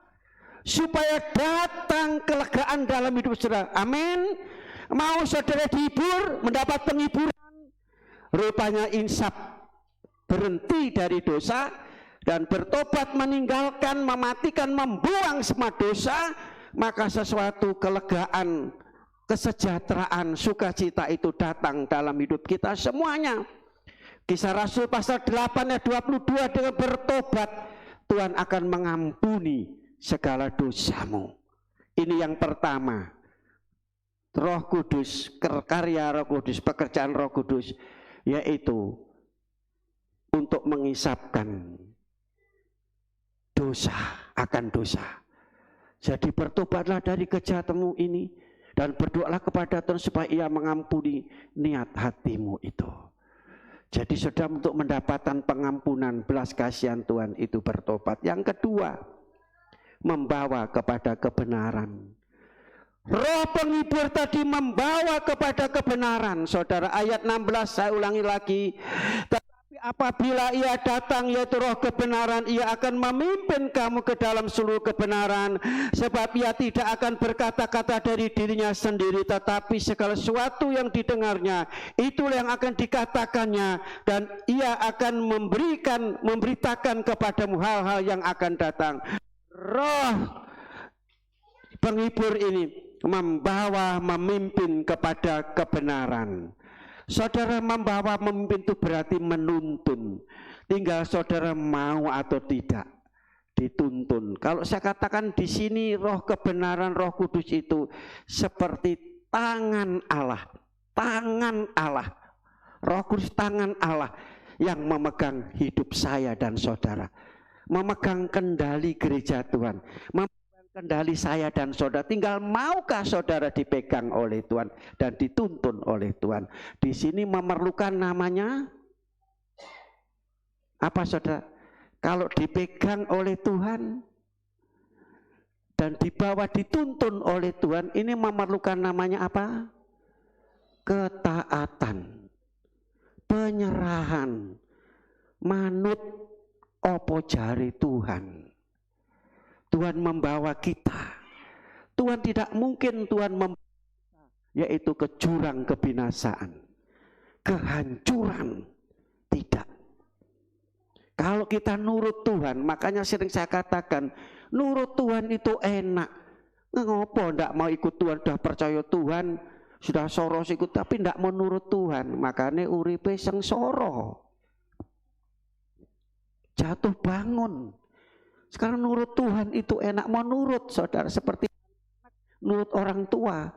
supaya datang kelegaan dalam hidup saudara. Amin. Mau saudara dihibur, mendapat penghiburan, rupanya insaf, berhenti dari dosa dan bertobat, meninggalkan, mematikan, membuang semua dosa, maka sesuatu kelegaan, kesejahteraan, sukacita itu datang dalam hidup kita semuanya. Kisah Rasul pasal 8 ayat 22, dengan bertobat Tuhan akan mengampuni segala dosamu. Ini yang pertama, Roh Kudus, karya Roh Kudus, pekerjaan Roh Kudus, yaitu untuk mengisapkan dosa akan dosa. Jadi bertobatlah dari kejahatanmu ini dan berdoalah kepada Tuhan supaya Ia mengampuni niat hatimu itu. Jadi saudara, untuk mendapatkan pengampunan, belas kasihan Tuhan itu bertobat. Yang kedua, membawa kepada kebenaran. Roh penghibur tadi membawa kepada kebenaran. Saudara, ayat 16 saya ulangi lagi. Apabila Ia datang, yaitu Roh kebenaran, Ia akan memimpin kamu ke dalam seluruh kebenaran, sebab Ia tidak akan berkata-kata dari dirinya sendiri, tetapi segala sesuatu yang didengarnya itulah yang akan dikatakannya, dan Ia akan memberitakan kepadamu hal-hal yang akan datang. Roh penghibur ini membawa, memimpin kepada kebenaran. Saudara, membawa, memimpin itu berarti menuntun. Tinggal saudara mau atau tidak dituntun. Kalau saya katakan di sini roh kebenaran, Roh Kudus itu seperti tangan Allah. Tangan Allah. Roh Kudus tangan Allah yang memegang hidup saya dan saudara. Memegang kendali gereja Tuhan. Kendali saya dan saudara. Tinggal maukah saudara dipegang oleh Tuhan dan dituntun oleh Tuhan. Di sini memerlukan namanya apa, saudara? Kalau dipegang oleh Tuhan dan dibawa dituntun oleh Tuhan, ini memerlukan namanya apa? Ketaatan, penyerahan, manut opo jari Tuhan. Tuhan membawa kita. Tuhan tidak mungkin Tuhan membawa kita, yaitu ke jurang kebinasaan, kehancuran. Tidak. Kalau kita nurut Tuhan, makanya sering saya katakan, nurut Tuhan itu enak. Ngopo ndak mau ikut Tuhan, sudah percaya Tuhan, sudah soros ikut, tapi ndak mau nurut Tuhan, makanya uripe sengsara. Jatuh bangun. Sekarang nurut Tuhan itu enak, mau nurut saudara, seperti nurut orang tua.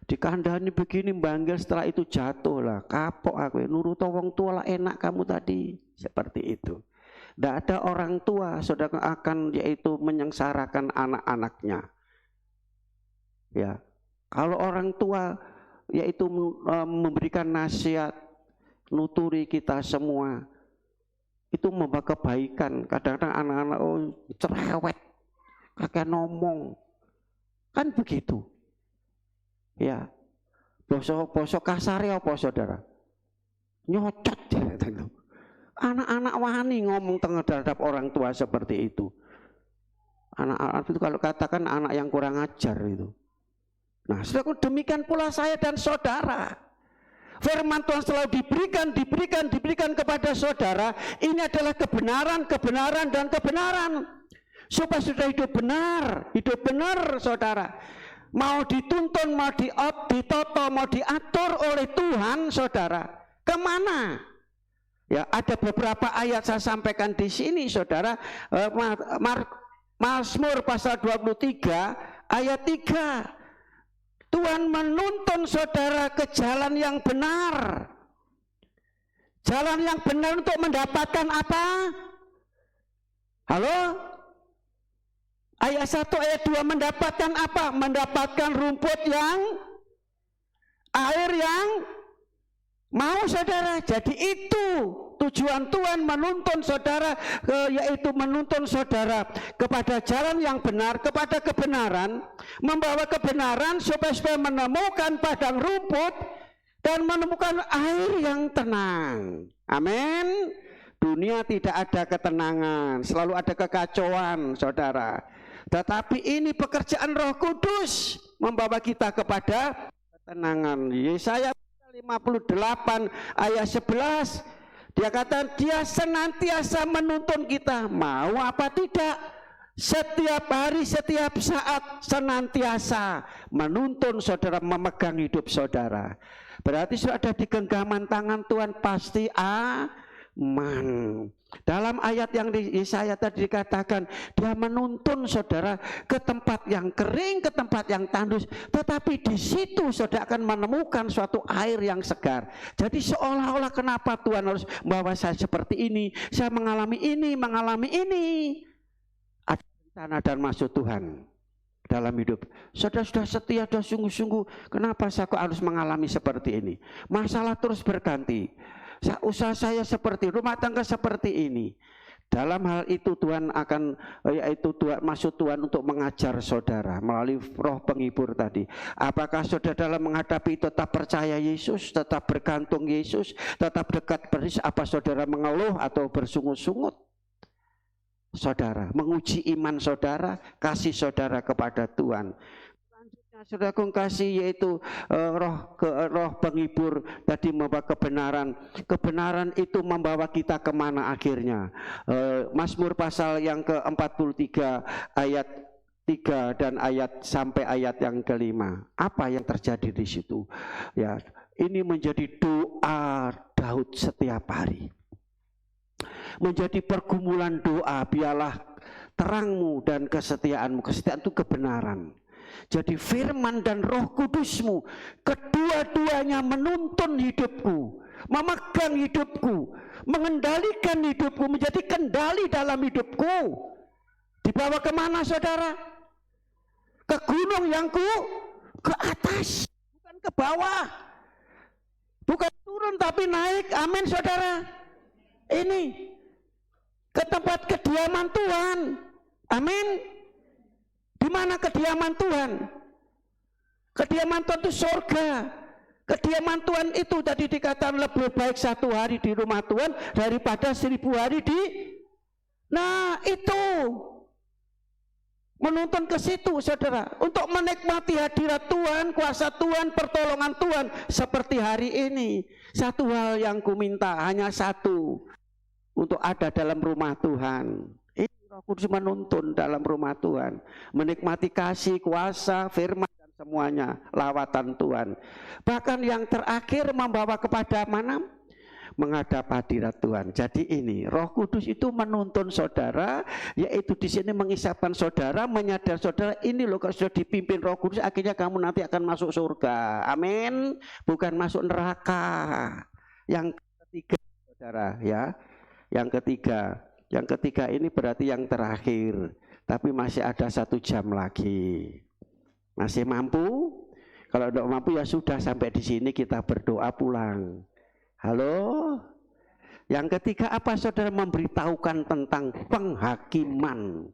Dikandani begini banggil, setelah itu jatuh lah, kapok aku. Nurut orang tua lah enak kamu tadi, seperti itu. Tidak ada orang tua saudara akan yaitu menyengsarakan anak-anaknya. Ya, kalau orang tua yaitu memberikan nasihat, nuturi kita semua, itu membawa kebaikan. Kadang-kadang anak-anak cerewet, kagak ngomong, kan begitu. Ya, bosok kasar ya apa saudara? Nyocot ya. Anak-anak wani ngomong terhadap orang tua seperti itu. Anak-anak itu kalau katakan anak yang kurang ajar itu. Nah, saudara, demikian pula saya dan saudara. Firman Tuhan selalu diberikan kepada saudara. Ini adalah kebenaran dan kebenaran. Supaya sudah hidup benar saudara. Mau dituntun, mau ditoto, mau diatur oleh Tuhan saudara. Kemana? Ya, ada beberapa ayat saya sampaikan di sini saudara. Mazmur pasal 23 ayat 3. Tuhan menuntun saudara ke jalan yang benar. Jalan yang benar untuk mendapatkan apa? Halo? Ayat 1, ayat 2 mendapatkan apa? Mendapatkan rumput yang, air yang mau saudara. Jadi itu tujuan Tuhan menuntun saudara, yaitu menuntun saudara kepada jalan yang benar, kepada kebenaran, membawa kebenaran supaya menemukan padang rumput dan menemukan air yang tenang. Amin. Dunia tidak ada ketenangan, selalu ada kekacauan saudara. Tetapi ini pekerjaan Roh Kudus membawa kita kepada ketenangan. Yesaya 58 ayat 11, dia kata dia senantiasa menuntun kita, mau apa tidak, setiap hari, setiap saat, senantiasa menuntun saudara, memegang hidup saudara. Berarti sudah ada di genggaman tangan Tuhan, pasti aman. Dalam ayat yang di Yesaya tadi dikatakan, dia menuntun saudara ke tempat yang kering, ke tempat yang tandus, tetapi di situ saudara akan menemukan suatu air yang segar. Jadi seolah-olah kenapa Tuhan harus membawa saya seperti ini, saya mengalami ini, ada rencana dan maksud Tuhan dalam hidup. Saudara sudah setia, sudah sungguh-sungguh, kenapa saya kok harus mengalami seperti ini? Masalah terus berganti, usaha saya seperti, rumah tangga seperti ini. Dalam hal itu Tuhan akan, yaitu maksud Tuhan untuk mengajar saudara melalui roh penghibur tadi. Apakah saudara dalam menghadapi tetap percaya Yesus, tetap bergantung Yesus, tetap dekat Yesus, apa saudara mengeluh atau bersungut-sungut? Saudara menguji iman saudara, kasih saudara kepada Tuhan. Selanjutnya saudara kasih yaitu roh penghibur tadi membawa kebenaran. Kebenaran itu membawa kita kemana akhirnya? Mazmur pasal yang ke-43 ayat 3 dan ayat sampai ayat yang ke-5. Apa yang terjadi di situ? Ya, ini menjadi doa Daud setiap hari. Menjadi pergumulan doa, biarlah terangmu dan kesetiaanmu. Kesetiaan itu kebenaran. Jadi firman dan roh kudusmu, kedua-duanya menuntun hidupku, memegang hidupku, mengendalikan hidupku, menjadi kendali dalam hidupku. Dibawa kemana saudara? Ke gunung yang ke atas, bukan ke bawah. Bukan turun tapi naik, amin saudara. Ini ke tempat kediaman Tuhan, amin. Di mana kediaman Tuhan? Kediaman Tuhan itu surga. Kediaman Tuhan itu tadi dikatakan lebih baik 1 hari di rumah Tuhan daripada 1000 hari di. Nah itu menuntun ke situ saudara, untuk menikmati hadirat Tuhan, kuasa Tuhan, pertolongan Tuhan. Seperti hari ini, satu hal yang ku minta, hanya satu, untuk ada dalam rumah Tuhan. Ini Roh Kudus menuntun dalam rumah Tuhan, menikmati kasih, kuasa, firman dan semuanya, lawatan Tuhan. Bahkan yang terakhir membawa kepada mana? Menghadap hadirat Tuhan. Jadi ini Roh Kudus itu menuntun saudara, yaitu di sini mengisapkan saudara, menyadar saudara, ini loh kalau sudah dipimpin Roh Kudus, akhirnya kamu nanti akan masuk surga. Amin. Bukan masuk neraka. Yang ketiga saudara ya. Yang ketiga ini berarti yang terakhir, tapi masih ada 1 jam lagi. Masih mampu? Kalau tidak mampu ya sudah, sampai di sini kita berdoa pulang. Halo? Yang ketiga apa saudara? Memberitahukan tentang penghakiman.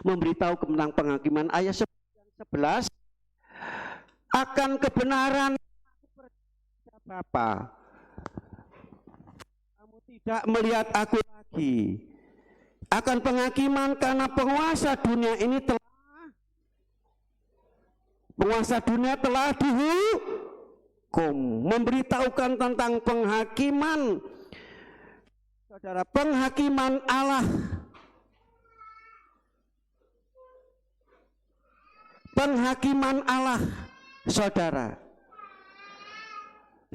Memberitahu tentang penghakiman. Ayat 11, akan kebenaran Bapa, tidak melihat aku lagi. Akan penghakiman karena penguasa dunia telah dihukum. Memberitahukan tentang penghakiman saudara, penghakiman Allah. Penghakiman Allah saudara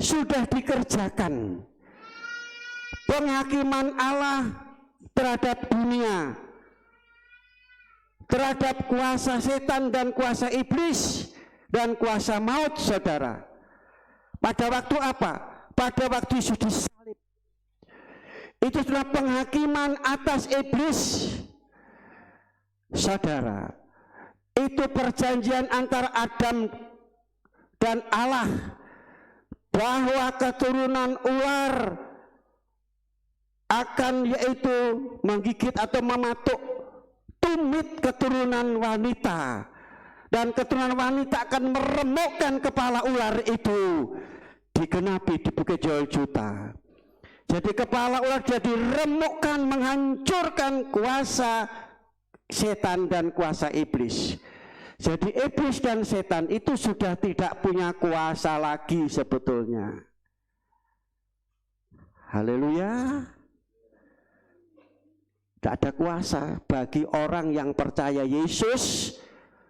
sudah dikerjakan. Penghakiman Allah terhadap dunia, terhadap kuasa setan dan kuasa iblis dan kuasa maut saudara. Pada waktu apa? Pada waktu Yesus disalib. Itu sudah penghakiman atas iblis saudara. Itu perjanjian antara Adam dan Allah, bahwa keturunan ular akan yaitu menggigit atau mematuk tumit keturunan wanita, dan keturunan wanita akan meremukkan kepala ular itu. Digenapi di Bukit Joljuta. Jadi kepala ular jadi remukkan, menghancurkan kuasa setan dan kuasa iblis. Jadi iblis dan setan itu sudah tidak punya kuasa lagi sebetulnya. Haleluya. Tidak ada kuasa bagi orang yang percaya Yesus.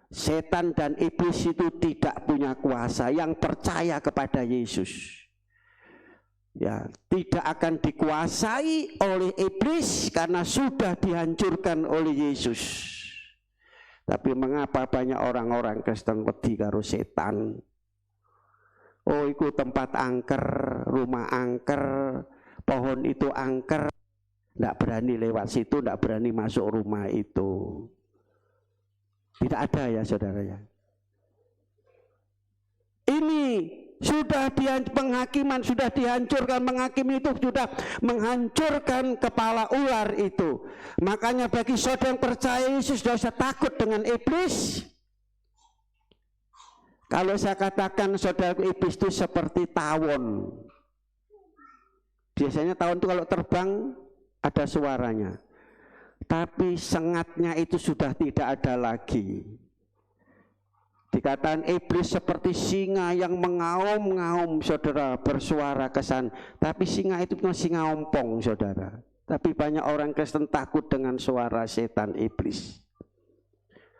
Setan dan iblis itu tidak punya kuasa yang percaya kepada Yesus. Ya, tidak akan dikuasai oleh iblis karena sudah dihancurkan oleh Yesus. Tapi mengapa banyak orang-orang Kristen wedi karo setan? Oh, itu tempat angker, rumah angker, pohon itu angker, tidak berani lewat situ, tidak berani masuk rumah itu. Tidak ada ya saudara ya. Ini sudah penghakiman sudah dihancurkan, menghakimi itu sudah menghancurkan kepala ular itu. Makanya bagi saudara yang percaya Yesus tidak usah takut dengan iblis. Kalau saya katakan saudara, iblis itu seperti tawon. Biasanya tawon itu kalau terbang ada suaranya, tapi sengatnya itu sudah tidak ada lagi. Dikatakan iblis seperti singa yang mengaum-ngaum saudara, bersuara kesan. Tapi singa itu bukan singa ompong saudara. Tapi banyak orang Kristen takut dengan suara setan iblis.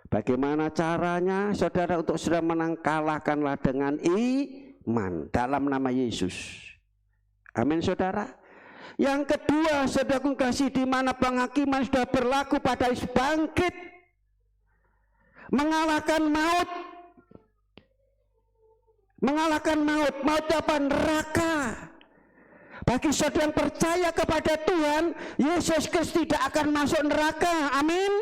Bagaimana caranya saudara untuk saudara menang? Kalahkanlah dengan iman dalam nama Yesus. Amin saudara. Yang kedua saudara kasih, di mana penghakiman sudah berlaku pada Yesus bangkit, mengalahkan maut. Mengalahkan maut. Maut apa? Neraka. Bagi saudara yang percaya kepada Tuhan Yesus Kristus tidak akan masuk neraka. Amin.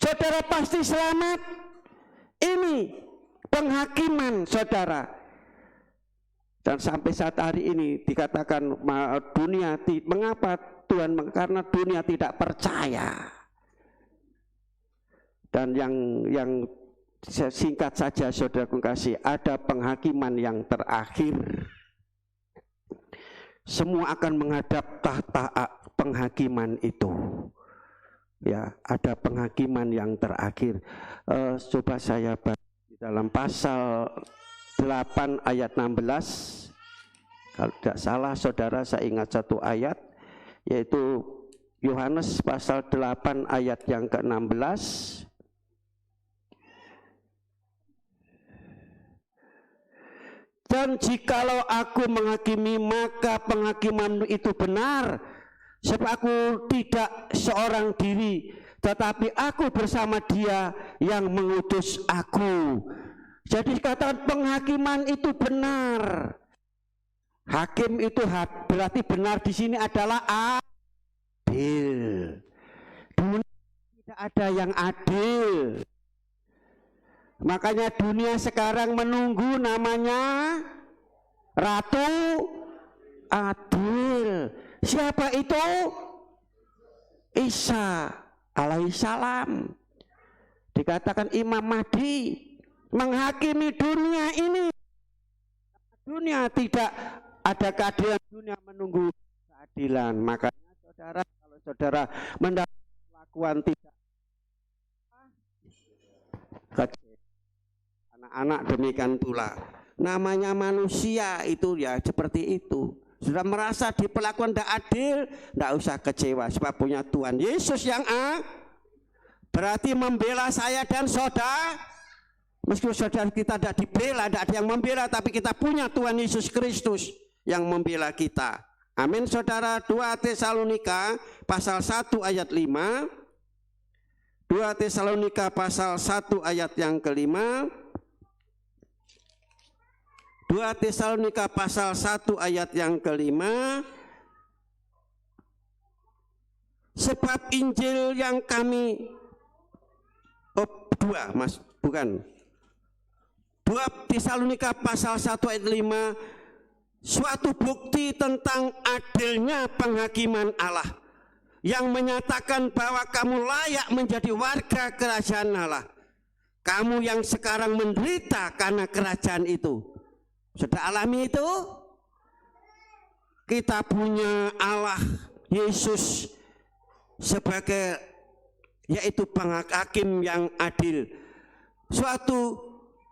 Saudara pasti selamat. Ini penghakiman saudara. Dan sampai saat hari ini dikatakan dunia, mengapa Tuhan? Karena dunia tidak percaya. Dan yang singkat saja saudaraku kasih, ada penghakiman yang terakhir. Semua akan menghadap tahta penghakiman itu. Ya, ada penghakiman yang terakhir. Coba saya baca di dalam pasal 8 ayat 16. Kalau tidak salah saudara, saya ingat satu ayat, yaitu Yohanes pasal 8 ayat yang ke-16. Dan jikalau aku menghakimi, maka penghakimanmu itu benar, sebab aku tidak seorang diri, tetapi aku bersama Dia yang mengutus aku. Jadi kata penghakiman itu benar. Hakim itu berarti benar di sini adalah adil. Dunia tidak ada yang adil. Makanya dunia sekarang menunggu namanya Ratu Adil. Siapa itu? Isa alaihissalam. Dikatakan Imam Mahdi menghakimi dunia ini. Dunia tidak ada keadilan, dunia menunggu keadilan. Makanya saudara, kalau saudara mendapat perlakuan tidak kecil, anak-anak demikian pula. Namanya manusia itu ya seperti itu. Sudah merasa diperlakukan tidak adil, tidak usah kecewa, sebab punya Tuhan Yesus yang berarti membela saya dan saudara. Meskipun saudara kita tidak dibela, tidak ada yang membela, tapi kita punya Tuhan Yesus Kristus yang membela kita. Amin saudara. 2 Tesalonika pasal 1 ayat 5. 2 Tesalonika pasal 1 ayat yang ke-5. 2 Tesalonika pasal 1 ayat yang ke-5. Sebab Injil yang kami 2 Mas, bukan. 2 Tesalonika pasal 1 ayat 5, suatu bukti tentang adilnya penghakiman Allah yang menyatakan bahwa kamu layak menjadi warga kerajaan Allah. Kamu yang sekarang menderita karena kerajaan itu. Sudah alami itu? Kita punya Allah Yesus sebagai yaitu hakim yang adil. Suatu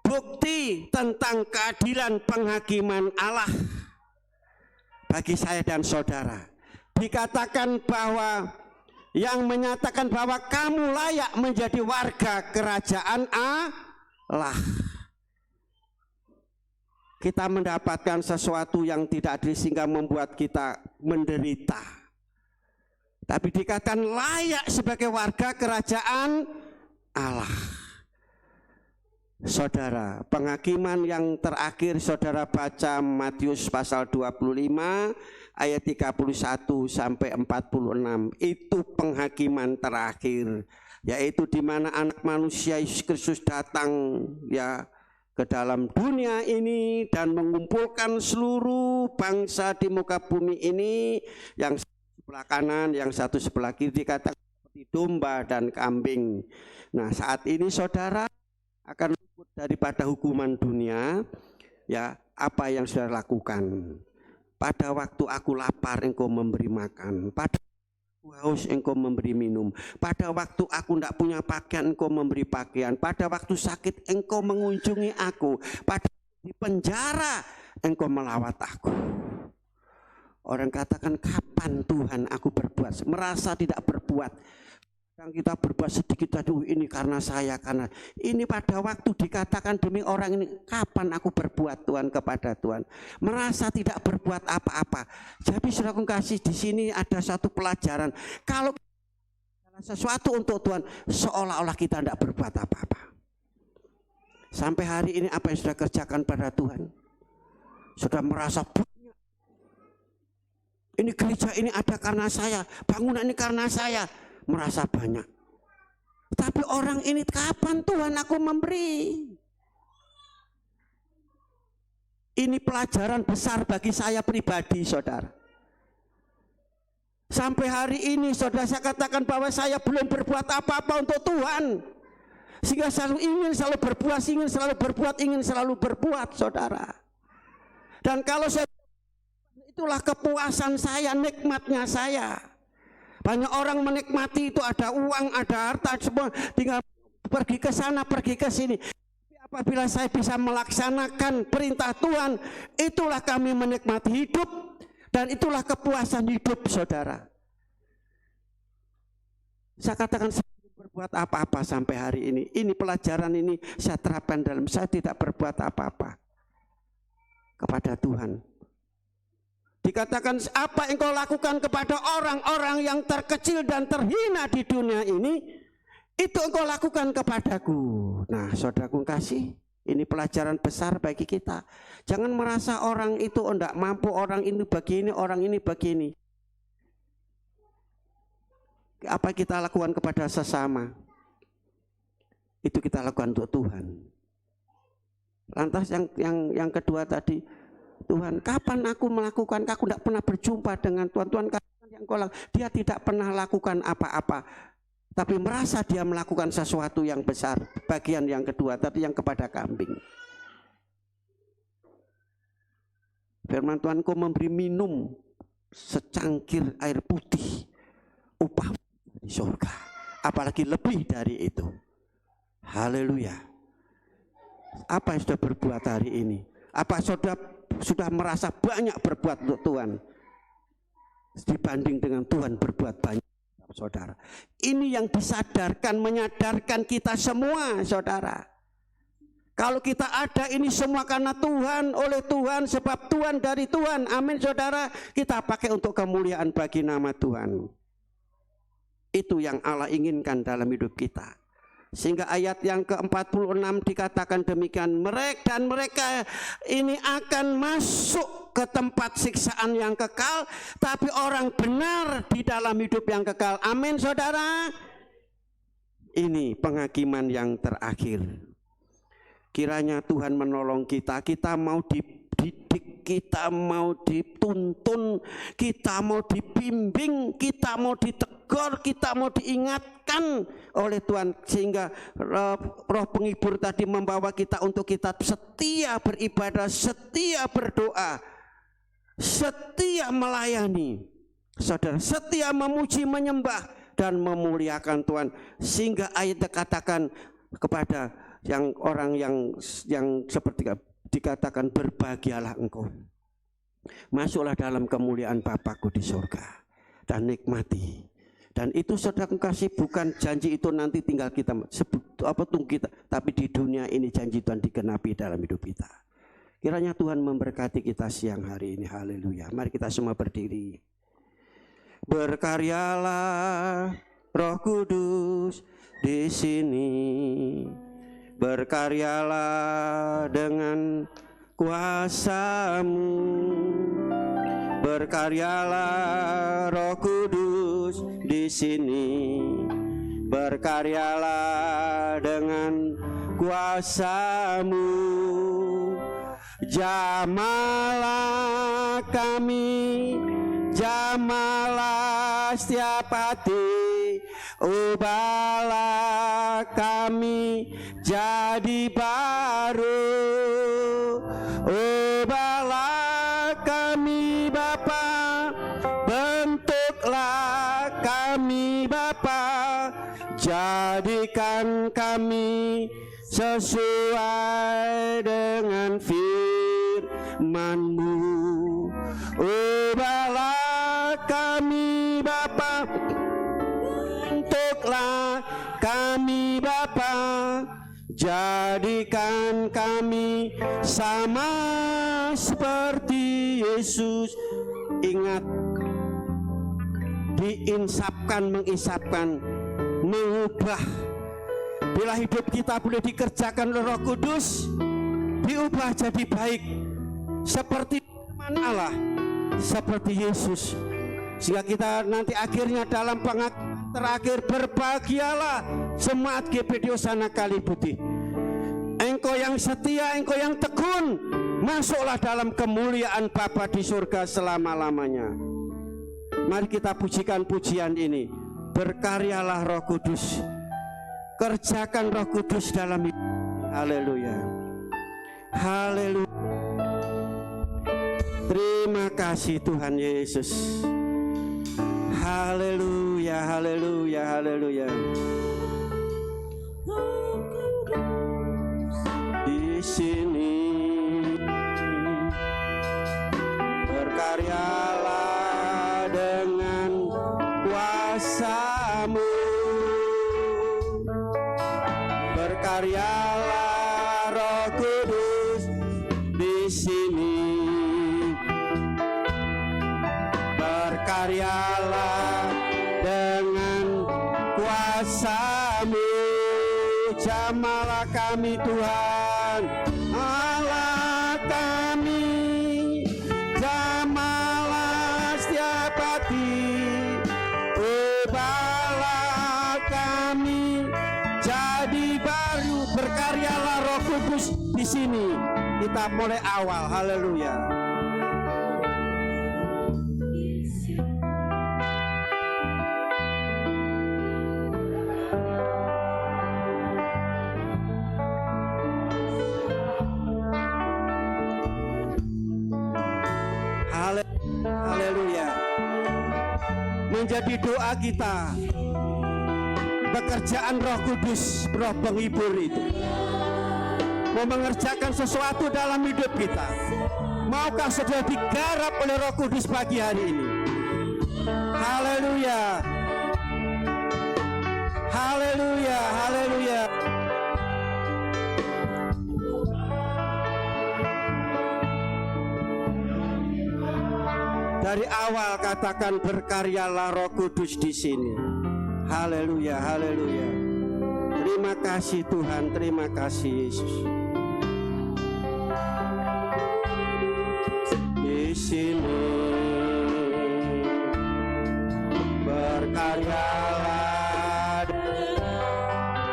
bukti tentang keadilan penghakiman Allah bagi saya dan saudara. Dikatakan bahwa yang menyatakan bahwa kamu layak menjadi warga kerajaan Allah. Kita mendapatkan sesuatu yang tidak adil sehingga membuat kita menderita. Tapi dikatakan layak sebagai warga kerajaan Allah. Saudara, penghakiman yang terakhir saudara baca Matius pasal 25 ayat 31 sampai 46. Itu penghakiman terakhir, yaitu di mana anak manusia Yesus Kristus datang ya ke dalam dunia ini dan mengumpulkan seluruh bangsa di muka bumi ini, yang sebelah kanan, yang satu sebelah kiri, dikatakan seperti domba dan kambing. Nah, saat ini saudara akan luput daripada hukuman dunia. Ya, apa yang saudara lakukan? Pada waktu aku lapar engkau memberi makan, pada haus engkau memberi minum, pada waktu aku tidak punya pakaian engkau memberi pakaian, pada waktu sakit engkau mengunjungi aku, pada di penjara engkau melawat aku. Orang katakan, kapan Tuhan aku berbuat? Merasa tidak berbuat. Yang kita berbuat sedikit, aduh ini karena saya, karena ini. Pada waktu dikatakan demi orang ini, kapan aku berbuat Tuhan kepada Tuhan? Merasa tidak berbuat apa-apa. Jadi saudara kasih, di sini ada satu pelajaran. Kalau sesuatu untuk Tuhan, seolah-olah kita tidak berbuat apa-apa. Sampai hari ini apa yang sudah kerjakan pada Tuhan? Sudah merasa banyak. Ini gereja ini ada karena saya, bangunan ini karena saya. Merasa banyak. Tapi orang ini, kapan Tuhan aku memberi? Ini pelajaran besar bagi saya pribadi, saudara. Sampai hari ini saudara, saya katakan bahwa saya belum berbuat apa-apa untuk Tuhan, sehingga ingin selalu berbuat, saudara. Dan kalau saya, itulah kepuasan saya, nikmatnya saya. Banyak orang menikmati itu, ada uang, ada harta, semua tinggal pergi ke sana, pergi ke sini. Tapi apabila saya bisa melaksanakan perintah Tuhan, itulah kami menikmati hidup, dan itulah kepuasan hidup, saudara. Saya katakan saya belum berbuat apa-apa sampai hari ini. Ini pelajaran ini saya terapkan dalam saya tidak berbuat apa-apa kepada Tuhan. Dikatakan, apa yang kau lakukan kepada orang-orang yang terkecil dan terhina di dunia ini, itu engkau lakukan kepadaku. Nah, saudaraku kasih, ini pelajaran besar bagi kita. Jangan merasa orang itu tidak mampu, orang ini begini, orang ini begini. Apa kita lakukan kepada sesama, itu kita lakukan untuk Tuhan. Lantas yang kedua tadi, Tuhan, kapan aku melakukan? Aku tidak pernah berjumpa dengan Tuhan. Tuhan katakan yang kau lakukan, dia tidak pernah lakukan apa-apa, tapi merasa dia melakukan sesuatu yang besar. Bagian yang kedua tadi, yang kepada kambing. Firman Tuhan, kau memberi minum secangkir air putih, upah di surga. Apalagi lebih dari itu. Haleluya. Apa yang sudah berbuat hari ini? Apa sudah merasa banyak berbuat untuk Tuhan dibanding dengan Tuhan berbuat banyak, saudara? Ini yang disadarkan, menyadarkan kita semua, saudara. Kalau kita ada ini semua karena Tuhan, oleh Tuhan, sebab Tuhan, dari Tuhan. Amin, saudara. Kita pakai untuk kemuliaan bagi nama Tuhan. Itu yang Allah inginkan dalam hidup kita. Sehingga ayat yang ke-46 dikatakan demikian, mereka ini akan masuk ke tempat siksaan yang kekal, tapi orang benar di dalam hidup yang kekal. Amin, saudara. Ini penghakiman yang terakhir. Kiranya Tuhan menolong kita. Kita mau dididik, kita mau dituntun, kita mau dibimbing, kita mau ditegur, kita mau diingatkan oleh Tuhan, sehingga roh penghibur tadi membawa kita untuk kita setia beribadah, setia berdoa, setia melayani, saudara, setia memuji menyembah dan memuliakan Tuhan, sehingga ayat dikatakan kepada yang orang yang seperti dikatakan, berbahagialah engkau, masuklah dalam kemuliaan Bapakku di surga dan nikmati. Dan itu saudara kasih, bukan janji itu nanti tinggal kita tunggu kita, tapi di dunia ini janji Tuhan digenapi dalam hidup kita. Kiranya Tuhan memberkati kita siang hari ini. Haleluya. Mari kita semua berdiri. Berkaryalah Roh Kudus di sini, berkaryalah dengan kuasa-Mu. Berkaryalah Roh Kudus di sini, berkaryalah dengan kuasa-Mu. Jamalah kami, jamalah setiap hati, ubahlah kami jadi baru. Ubahlah kami Bapa, bentuklah kami Bapa, jadikan kami sesuai dengan firman-Mu. Ubahlah kami Bapa, bentuklah kami Bapa, jadikan kami sama seperti Yesus. Ingat, diinsapkan, mengisapkan, mengubah. Bila hidup kita boleh dikerjakan oleh Roh Kudus, diubah jadi baik seperti firman Allah, seperti Yesus, sehingga kita nanti akhirnya dalam pengakuan terakhir, berbahagialah jemaat GPD Hosana Kalibuti. Engkau yang setia, engkau yang tekun, masuklah dalam kemuliaan Bapa di surga selama-lamanya. Mari kita pujikan pujian ini. Berkaryalah Roh Kudus, kerjakan Roh Kudus dalam hidup. Haleluya, haleluya. Terima kasih Tuhan Yesus. Haleluya, haleluya, haleluya. Di sini berkaryalah dengan kuasa-Mu, berkaryalah Roh Kudus di sini, berkaryalah dengan kuasa-Mu. Jamalah kami Tuhan, Allah kami, jamalah setiap hati, ubahlah kami jadi baru. Berkaryalah Roh Kudus di sini. Kita mulai awal. Haleluya. Haleluya. Menjadi doa kita, pekerjaan Roh Kudus, Roh penghibur itu mau mengerjakan sesuatu dalam hidup kita. Maukah sudah digarap oleh Roh Kudus pagi hari ini? Haleluya, haleluya, haleluya. Dari awal katakan, berkaryalah Roh Kudus di sini. Haleluya, haleluya. Terima kasih Tuhan, terima kasih Yesus. Di sini berkaryalah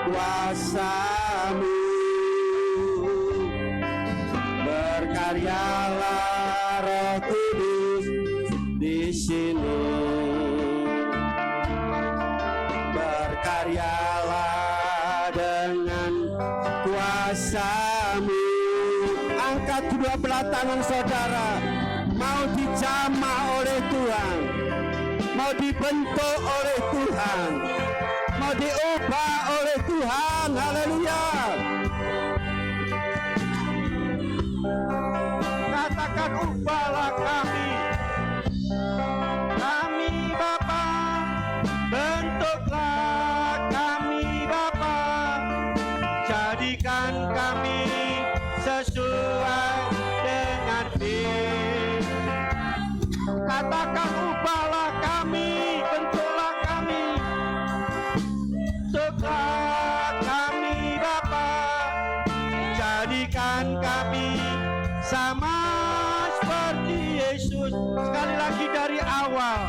kuasa-Mu, berkaryalah Roh Kudus di sini, berkaryalah dengan kuasa-Mu. Angkat dua belah tangan saudara, mau dijamah oleh Tuhan, mau dibentuk oleh Tuhan, mau diubah oleh Tuhan. Haleluya. Katakan, ubahlah kami. Kami Bapa, bentuklah kami Bapa, jadikan kami sesuai dengan firman. Katakan, ubahlah kami, bentuklah kami, bentuklah kami Bapa, jadikan kami sama seperti Yesus. Sekali lagi dari awal,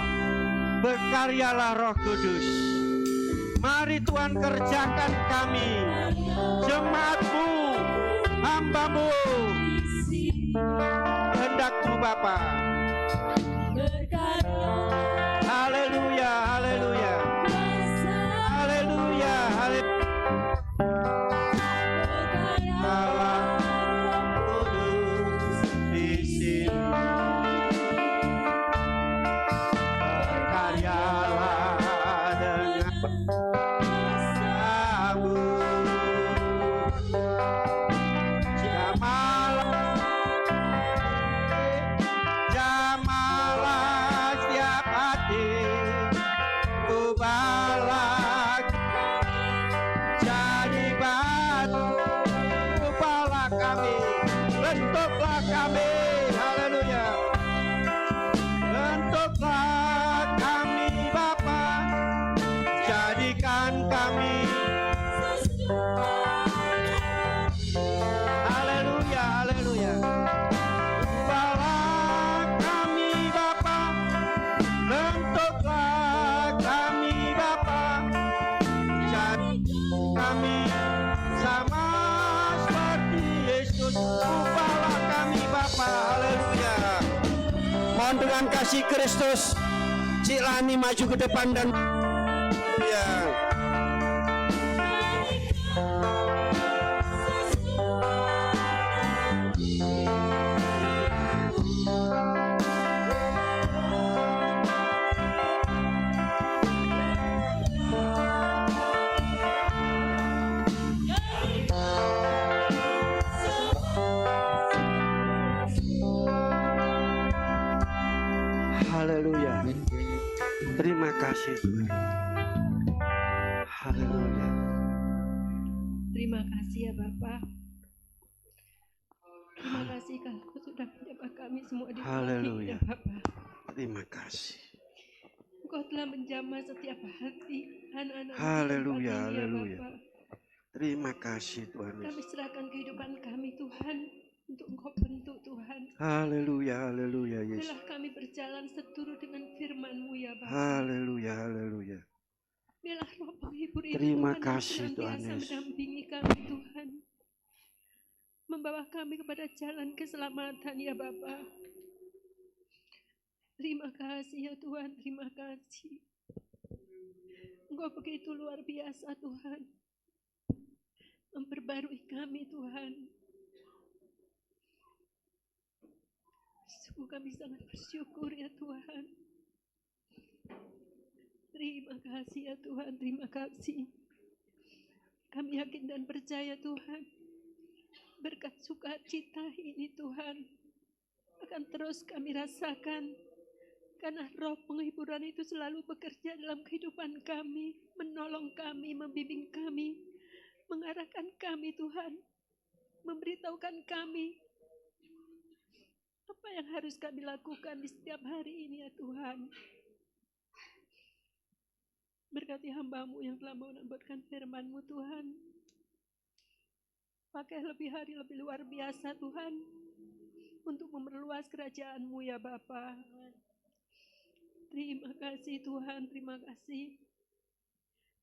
berkaryalah Roh Kudus. Mari Tuhan kerjakan kami, jemaat-Mu, hamba-Mu, kehendak-Mu Bapa. Haleluya, haleluya, haleluya, haleluya. Allah Kudus di sini, berkaryalah dengan kuasa-Mu. Jamalah setiap hati, ubahlah jadi batu, ubahlah kami, bentuklah kami. Haleluya. Bentuklah kami Bapa, jadikan kami. Haleluya, haleluya. Ubahlah kami Bapa, bentuklah kami Bapa, jadikan kami sama seperti Yesus. Ubahlah kami Bapa. Haleluya. Mohon dengan kasih Kristus, Cik Lani maju ke depan dan ya. Haleluya. Terima kasih Tuhan. Haleluya. Terima kasih ya Bapak. Terima kasih kalau sudah menjamah kami semua di Haleluya. ya Bapak. Terima kasih. Engkau telah menjamah setiap hati anak-anak. Haleluya, di tempat ini, ya haleluya. Bapak. Terima kasih Tuhan Kami Yesus. serahkan kehidupan kami Tuhan untuk Engkau bentuk Tuhan. Haleluya, haleluya Yesus. Biarlah kami berjalan seturut dengan firman-Mu ya Bapak. Haleluya, haleluya. Biarlah Roh penghibur itu Terima Tuhan kasih, yang Tuhan senantiasa Yesus. mendampingi kami Tuhan. Membawa kami kepada jalan keselamatan ya Bapak. Terima kasih ya Tuhan, terima kasih. Engkau begitu luar biasa Tuhan. Memperbarui kami Tuhan. Sungguh kami sangat bersyukur ya Tuhan. Terima kasih ya Tuhan, terima kasih. Kami yakin dan percaya Tuhan, berkat sukacita ini Tuhan akan terus kami rasakan, karena Roh penghiburan itu selalu bekerja dalam kehidupan kami, menolong kami, membimbing kami, mengarahkan kami Tuhan, memberitahukan kami apa yang harus kami lakukan di setiap hari ini ya Tuhan. Berkati hamba-Mu yang telah menambahkan firman-Mu Tuhan. Pakai lebih hari lebih luar biasa Tuhan, untuk memperluas kerajaan-Mu ya Bapa. Terima kasih Tuhan, terima kasih.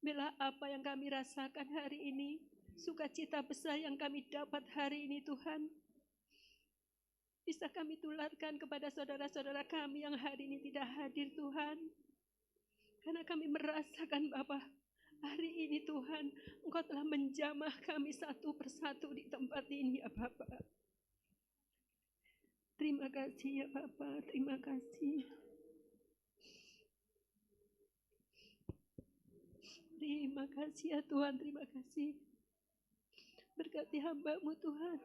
Bila apa yang kami rasakan hari ini, sukacita besar yang kami dapat hari ini Tuhan, bisa kami tularkan kepada saudara-saudara kami yang hari ini tidak hadir Tuhan. Karena kami merasakan Bapa, hari ini Tuhan, Engkau telah menjamah kami satu persatu di tempat ini ya Bapa. Terima kasih ya Bapa, terima kasih. Terima kasih ya Tuhan, terima kasih. Berkati hamba-Mu Tuhan.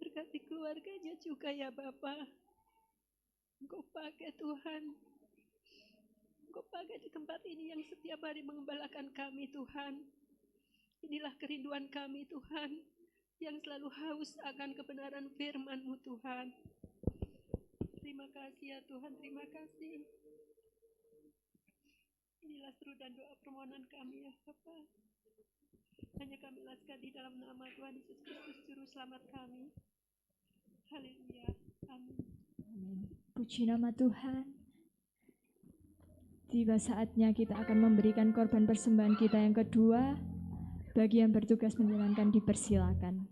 Berkati keluarganya juga ya Bapa. Engkau pakai Tuhan. Engkau pakai di tempat ini yang setiap hari mengembalakan kami Tuhan. Inilah kerinduan kami Tuhan, yang selalu haus akan kebenaran firman-Mu Tuhan. Terima kasih ya Tuhan, terima kasih. Inilah seru dan doa permohonan kami ya Bapa. Hanya kami laskan di dalam nama Tuhan Yesus Kristus Juru Selamat kami. Haleluya. Amin. Puji nama Tuhan. Tiba saatnya kita akan memberikan korban persembahan kita yang kedua. Bagi yang bertugas menjalankan dipersilakan.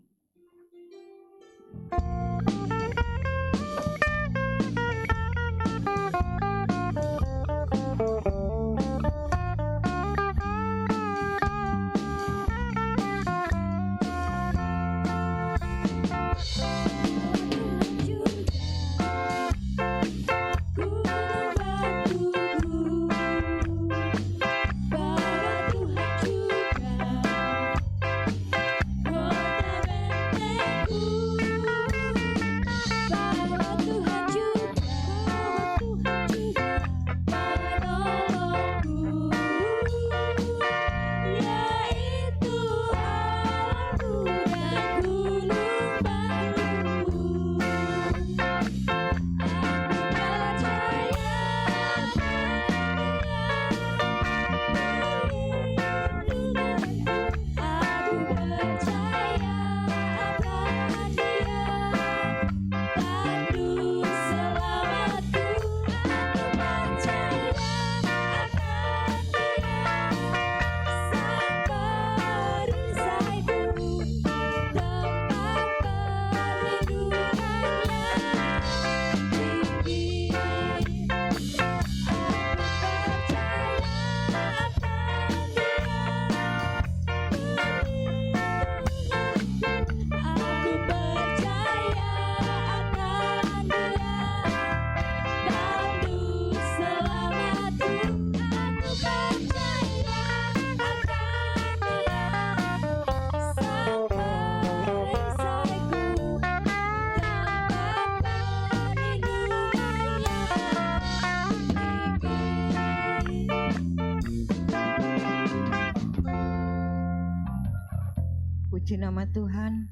Puji nama Tuhan.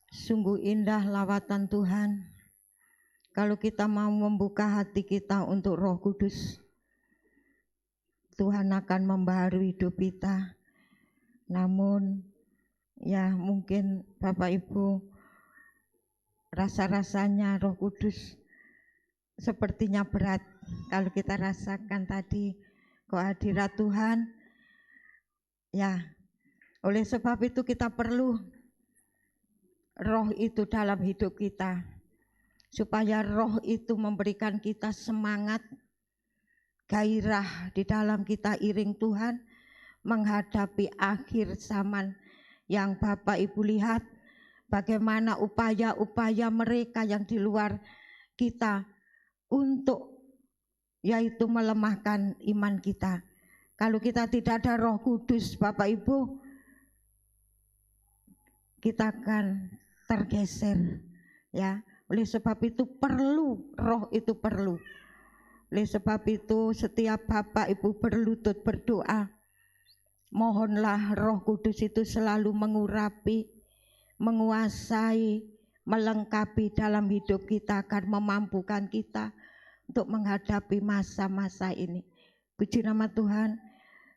Sungguh indah lawatan Tuhan. Kalau kita mau membuka hati kita untuk Roh Kudus, Tuhan akan membaharui hidup kita. Namun ya mungkin Bapak Ibu rasa-rasanya Roh Kudus sepertinya berat kalau kita rasakan tadi kehadiran Tuhan. Ya, oleh sebab itu kita perlu roh itu dalam hidup kita, supaya roh itu memberikan kita semangat, gairah di dalam kita iring Tuhan menghadapi akhir zaman yang Bapak Ibu lihat bagaimana upaya-upaya mereka yang di luar kita untuk yaitu melemahkan iman kita. Kalau kita tidak ada Roh Kudus Bapak Ibu, kita akan tergeser ya. Oleh sebab itu perlu roh itu perlu. Oleh sebab itu setiap Bapak Ibu berlutut berdoa, mohonlah Roh Kudus itu selalu mengurapi, menguasai, melengkapi dalam hidup kita agar memampukan kita untuk menghadapi masa-masa ini. Puji nama Tuhan.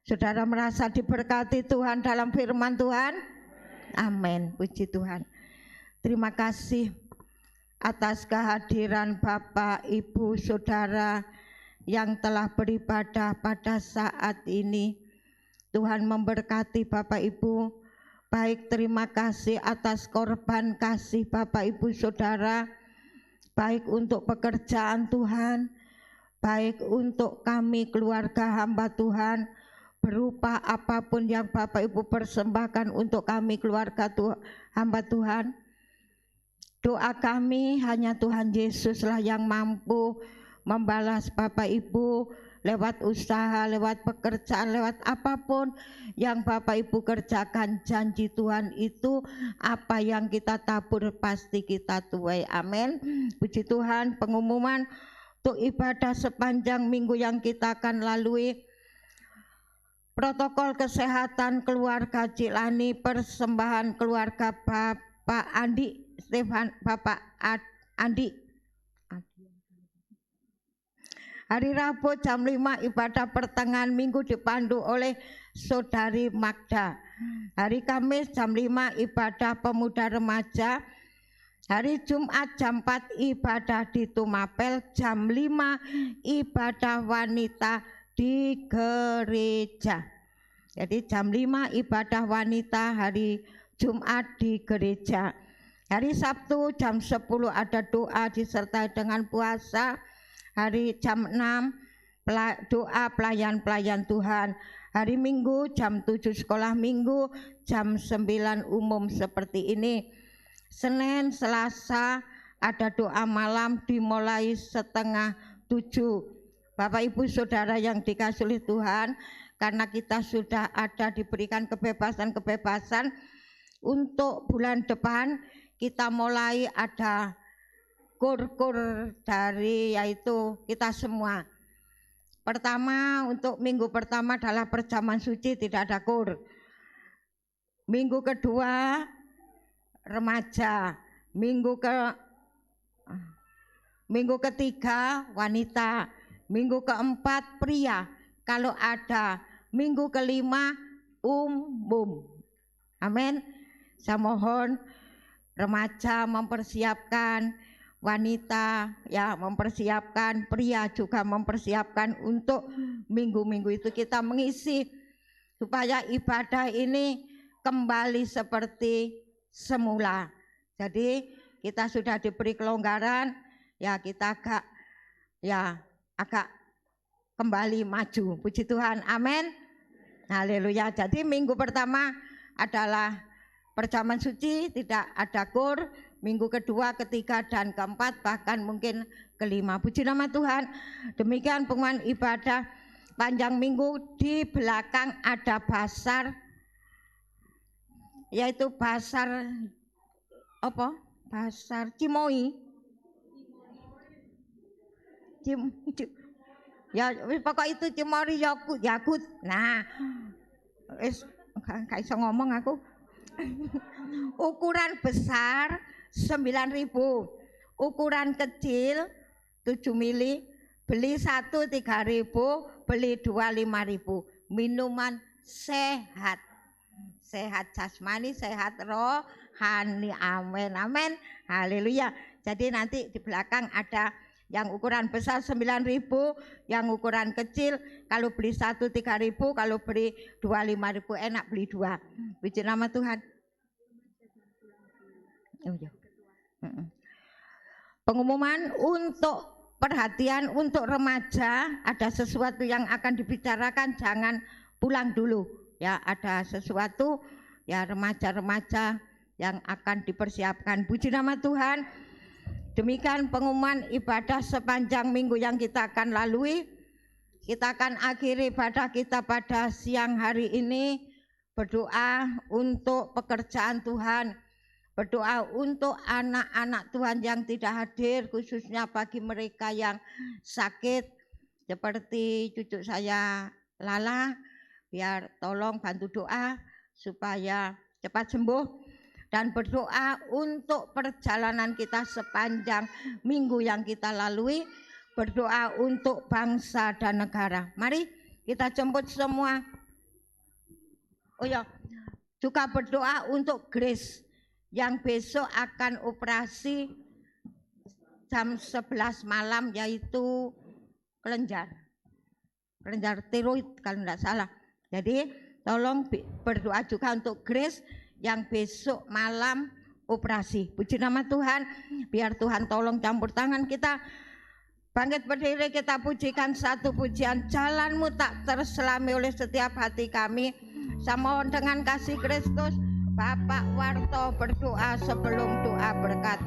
Saudara merasa diberkati Tuhan dalam firman Tuhan? Amin, puji Tuhan. Terima kasih atas kehadiran Bapak, Ibu, Saudara yang telah beribadah pada saat ini. Tuhan memberkati Bapak Ibu. Baik, terima kasih atas korban kasih Bapak Ibu Saudara, baik untuk pekerjaan Tuhan, baik untuk kami keluarga hamba Tuhan, berupa apapun yang Bapak Ibu persembahkan untuk kami keluarga hamba Tuhan. Doa kami hanya Tuhan Yesuslah yang mampu membalas Bapak Ibu lewat usaha, lewat pekerjaan, lewat apapun yang Bapak Ibu kerjakan, janji Tuhan itu apa yang kita tabur pasti kita tuai. Amin. Puji Tuhan. Pengumuman untuk ibadah sepanjang minggu yang kita akan lalui. Protokol kesehatan keluarga Cilani, persembahan keluarga Bapak Andi Stefan, Bapak Andi. Hari Rabu jam 5 ibadah pertengahan minggu dipandu oleh Saudari Magda. Hari Kamis jam 5 ibadah pemuda remaja. Hari Jumat jam 4 ibadah di Tumapel, jam 5 ibadah wanita di gereja. Jadi jam 5 ibadah wanita hari Jumat di gereja. Hari Sabtu jam 10 ada doa disertai dengan puasa. Hari jam 6 doa pelayan-pelayan Tuhan. Hari Minggu jam 7 sekolah minggu, jam 9 umum seperti ini. Senin, Selasa ada doa malam dimulai 6:30. Bapak Ibu Saudara yang dikasihi oleh Tuhan, karena kita sudah ada diberikan kebebasan untuk bulan depan kita mulai ada kur-kur dari yaitu kita semua. Pertama, untuk minggu pertama adalah perjamuan suci, tidak ada kur. Minggu kedua remaja, minggu ketiga wanita, minggu keempat pria kalau ada, minggu kelima umum. Amin. Saya mohon remaja mempersiapkan, wanita ya mempersiapkan, pria juga mempersiapkan untuk minggu-minggu itu kita mengisi supaya ibadah ini kembali seperti semula. Jadi kita sudah diberi kelonggaran, ya kita agak kembali maju. Puji Tuhan, amin. Haleluya. Jadi minggu pertama adalah perjamuan suci, tidak ada kur. Minggu kedua, ketiga, dan keempat, bahkan mungkin kelima. Puji nama Tuhan. Demikian pengumuman ibadah panjang minggu. Di belakang ada basar, yaitu basar apa? Basar Cimoi. Ya pokok itu Cimori Yakut. Nah, gak iso ngomong aku. Ukuran besar 9.000, ukuran kecil 7 mili, beli 1 3.000, beli 2 5.000. Minuman sehat, sehat jasmani, sehat rohani. Amin, amin, haleluya. Jadi nanti di belakang ada yang ukuran besar 9.000, yang ukuran kecil kalau beli 1 3.000, kalau beli 2 5.000, enak beli 2. Puji nama Tuhan. Oh, ya. Pengumuman untuk perhatian untuk remaja, ada sesuatu yang akan dibicarakan, jangan pulang dulu ya, ada sesuatu ya remaja-remaja yang akan dipersiapkan. Puji nama Tuhan. Demikian pengumuman ibadah sepanjang minggu yang kita akan lalui. Kita akan akhiri ibadah kita pada siang hari ini berdoa untuk pekerjaan Tuhan, berdoa untuk anak-anak Tuhan yang tidak hadir, khususnya bagi mereka yang sakit seperti cucu saya Lala, biar tolong bantu doa supaya cepat sembuh, dan berdoa untuk perjalanan kita sepanjang minggu yang kita lalui, berdoa untuk bangsa dan negara. Mari kita jemput semua. Oh ya, juga berdoa untuk Grace yang besok akan operasi jam 11 malam, yaitu kelenjar tiroid kalau tidak salah. Jadi tolong berdoa juga untuk Grace yang besok malam operasi. Puji nama Tuhan, biar Tuhan tolong campur tangan kita. Bangkit berdiri, kita pujikan satu pujian, jalanmu tak terselami oleh setiap hati kami. Saya mohon dengan kasih Kristus, Bapak Warto berdoa sebelum doa berkat.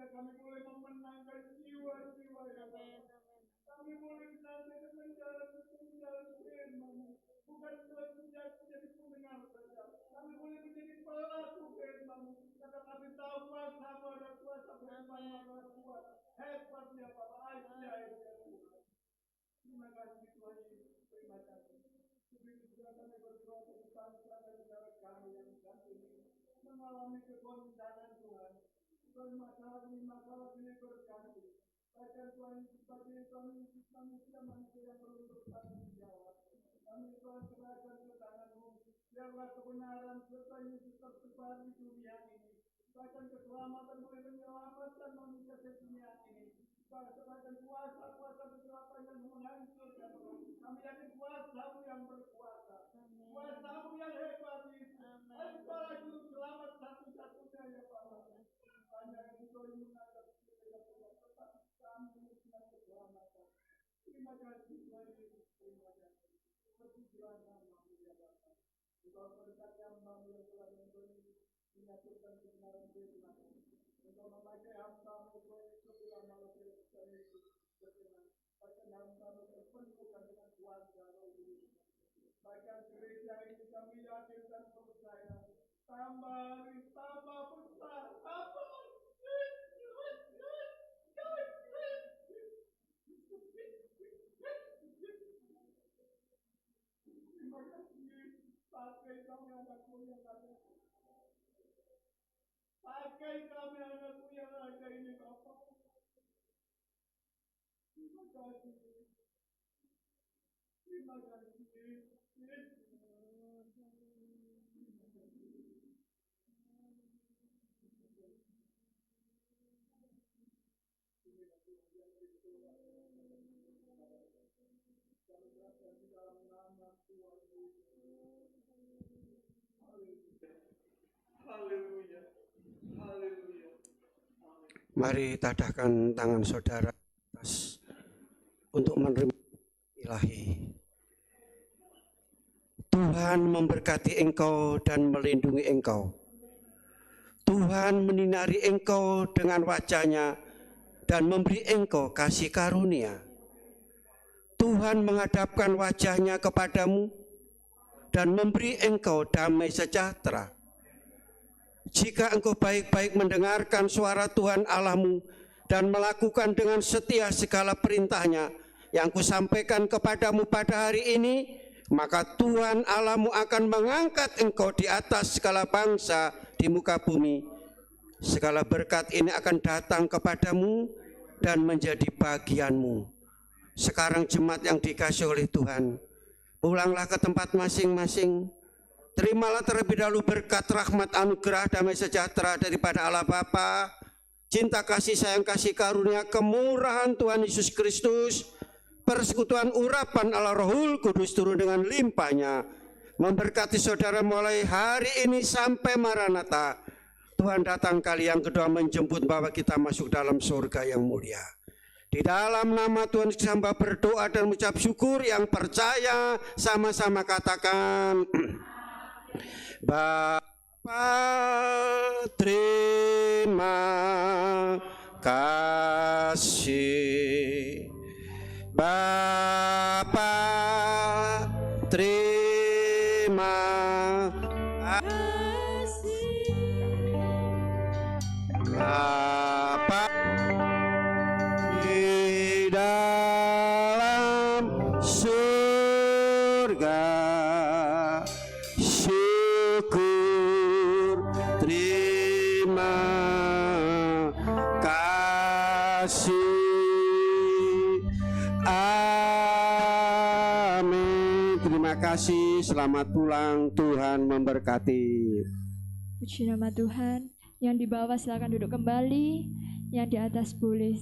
kami boleh memenangkan jiwa-jiwa yang kami boleh senantiasa menjalani firman, bukan menjadi pendengar saja. Kami boleh menjadi pelaku firman, karena kami tahu kuasa-Mu ada kuasa firman yang kuat. Hebat ya Bapak, ajaib ya Tuhan. Terima kasih Tuhan Yesus, terima kasih. Begitu juga kami berdoa untuk bangsa dan negara kami yang saat ini mengalami kegoncangan Tuhan. Masalah ini berganti. Bahkan Tuhan sebagai manusia yang perlu bertanggung jawab. Kami Tuhan serahkan ke tangan-Mu. Biarlah kebenaran serta Yesus tersebar di dunia ini. Bahkan keselamatan boleh menyelamatkan manusia di dunia ini. Bahkan kuasa-kuasa kegelapan yang menghancurkan. Kami yakin kuasa-Mu yang berkuasa. Kuasa-Mu yang hebat itu. Engkaulah juru selamat satu-satunya ya Bapa. Hanya Engkau yang menghadap kami dengan keselamatan. Terima kasih Tuhan Yesus, terima kasih. Bersyukurlah nama-Mu ya Bapa. Engkau berkati hamba-Mu yang telah menyatukan kebenaran firman. Engkau memakai hamba-Mu sebuah malam Tuhan Yesus berkenan. Bahkan hamba-Mu terpenuhkan dengan kuasa Roh Kudus. Bahkan gereja ini kami yakin dan percaya. Tambah hari, tambah besar, tambah terima kasih. Pakai kami anakmu yang ada. Pakai kami anakmu yang ada ini Bapa. Terima kasih. Terima kasih. Haleluya. Haleluya. Mari tadahkan tangan saudara untuk menerima ilahi. Tuhan memberkati engkau dan melindungi engkau. Tuhan menyinari engkau dengan wajah-Nya dan memberi engkau kasih karunia. Tuhan menghadapkan wajah-Nya kepadamu dan memberi engkau damai sejahtera. Jika engkau baik-baik mendengarkan suara Tuhan Allahmu dan melakukan dengan setia segala perintah-Nya yang kusampaikan kepadamu pada hari ini, maka Tuhan Allahmu akan mengangkat engkau di atas segala bangsa di muka bumi. Segala berkat ini akan datang kepadamu dan menjadi bagianmu. Sekarang jemaat yang dikasihi oleh Tuhan, pulanglah ke tempat masing-masing. Terimalah terlebih dahulu berkat rahmat anugerah damai sejahtera daripada Allah Bapa, cinta kasih sayang kasih karunia kemurahan Tuhan Yesus Kristus, persekutuan urapan Allah Rohul Kudus turun dengan limpahnya, memberkati saudara mulai hari ini sampai Maranatha. Tuhan datang kali yang kedua menjemput bahwa kita masuk dalam surga yang mulia. Di dalam nama Tuhan Yesus hamba berdoa dan mengucap syukur, yang percaya sama-sama katakan Bapa terima kasih. Bapa terima kasih. Bapa di dalam surga, syukur terima kasih. Amin. Terima kasih. Selamat pulang. Tuhan memberkati. Puji nama Tuhan. Yang di bawah silakan duduk kembali. Yang di atas boleh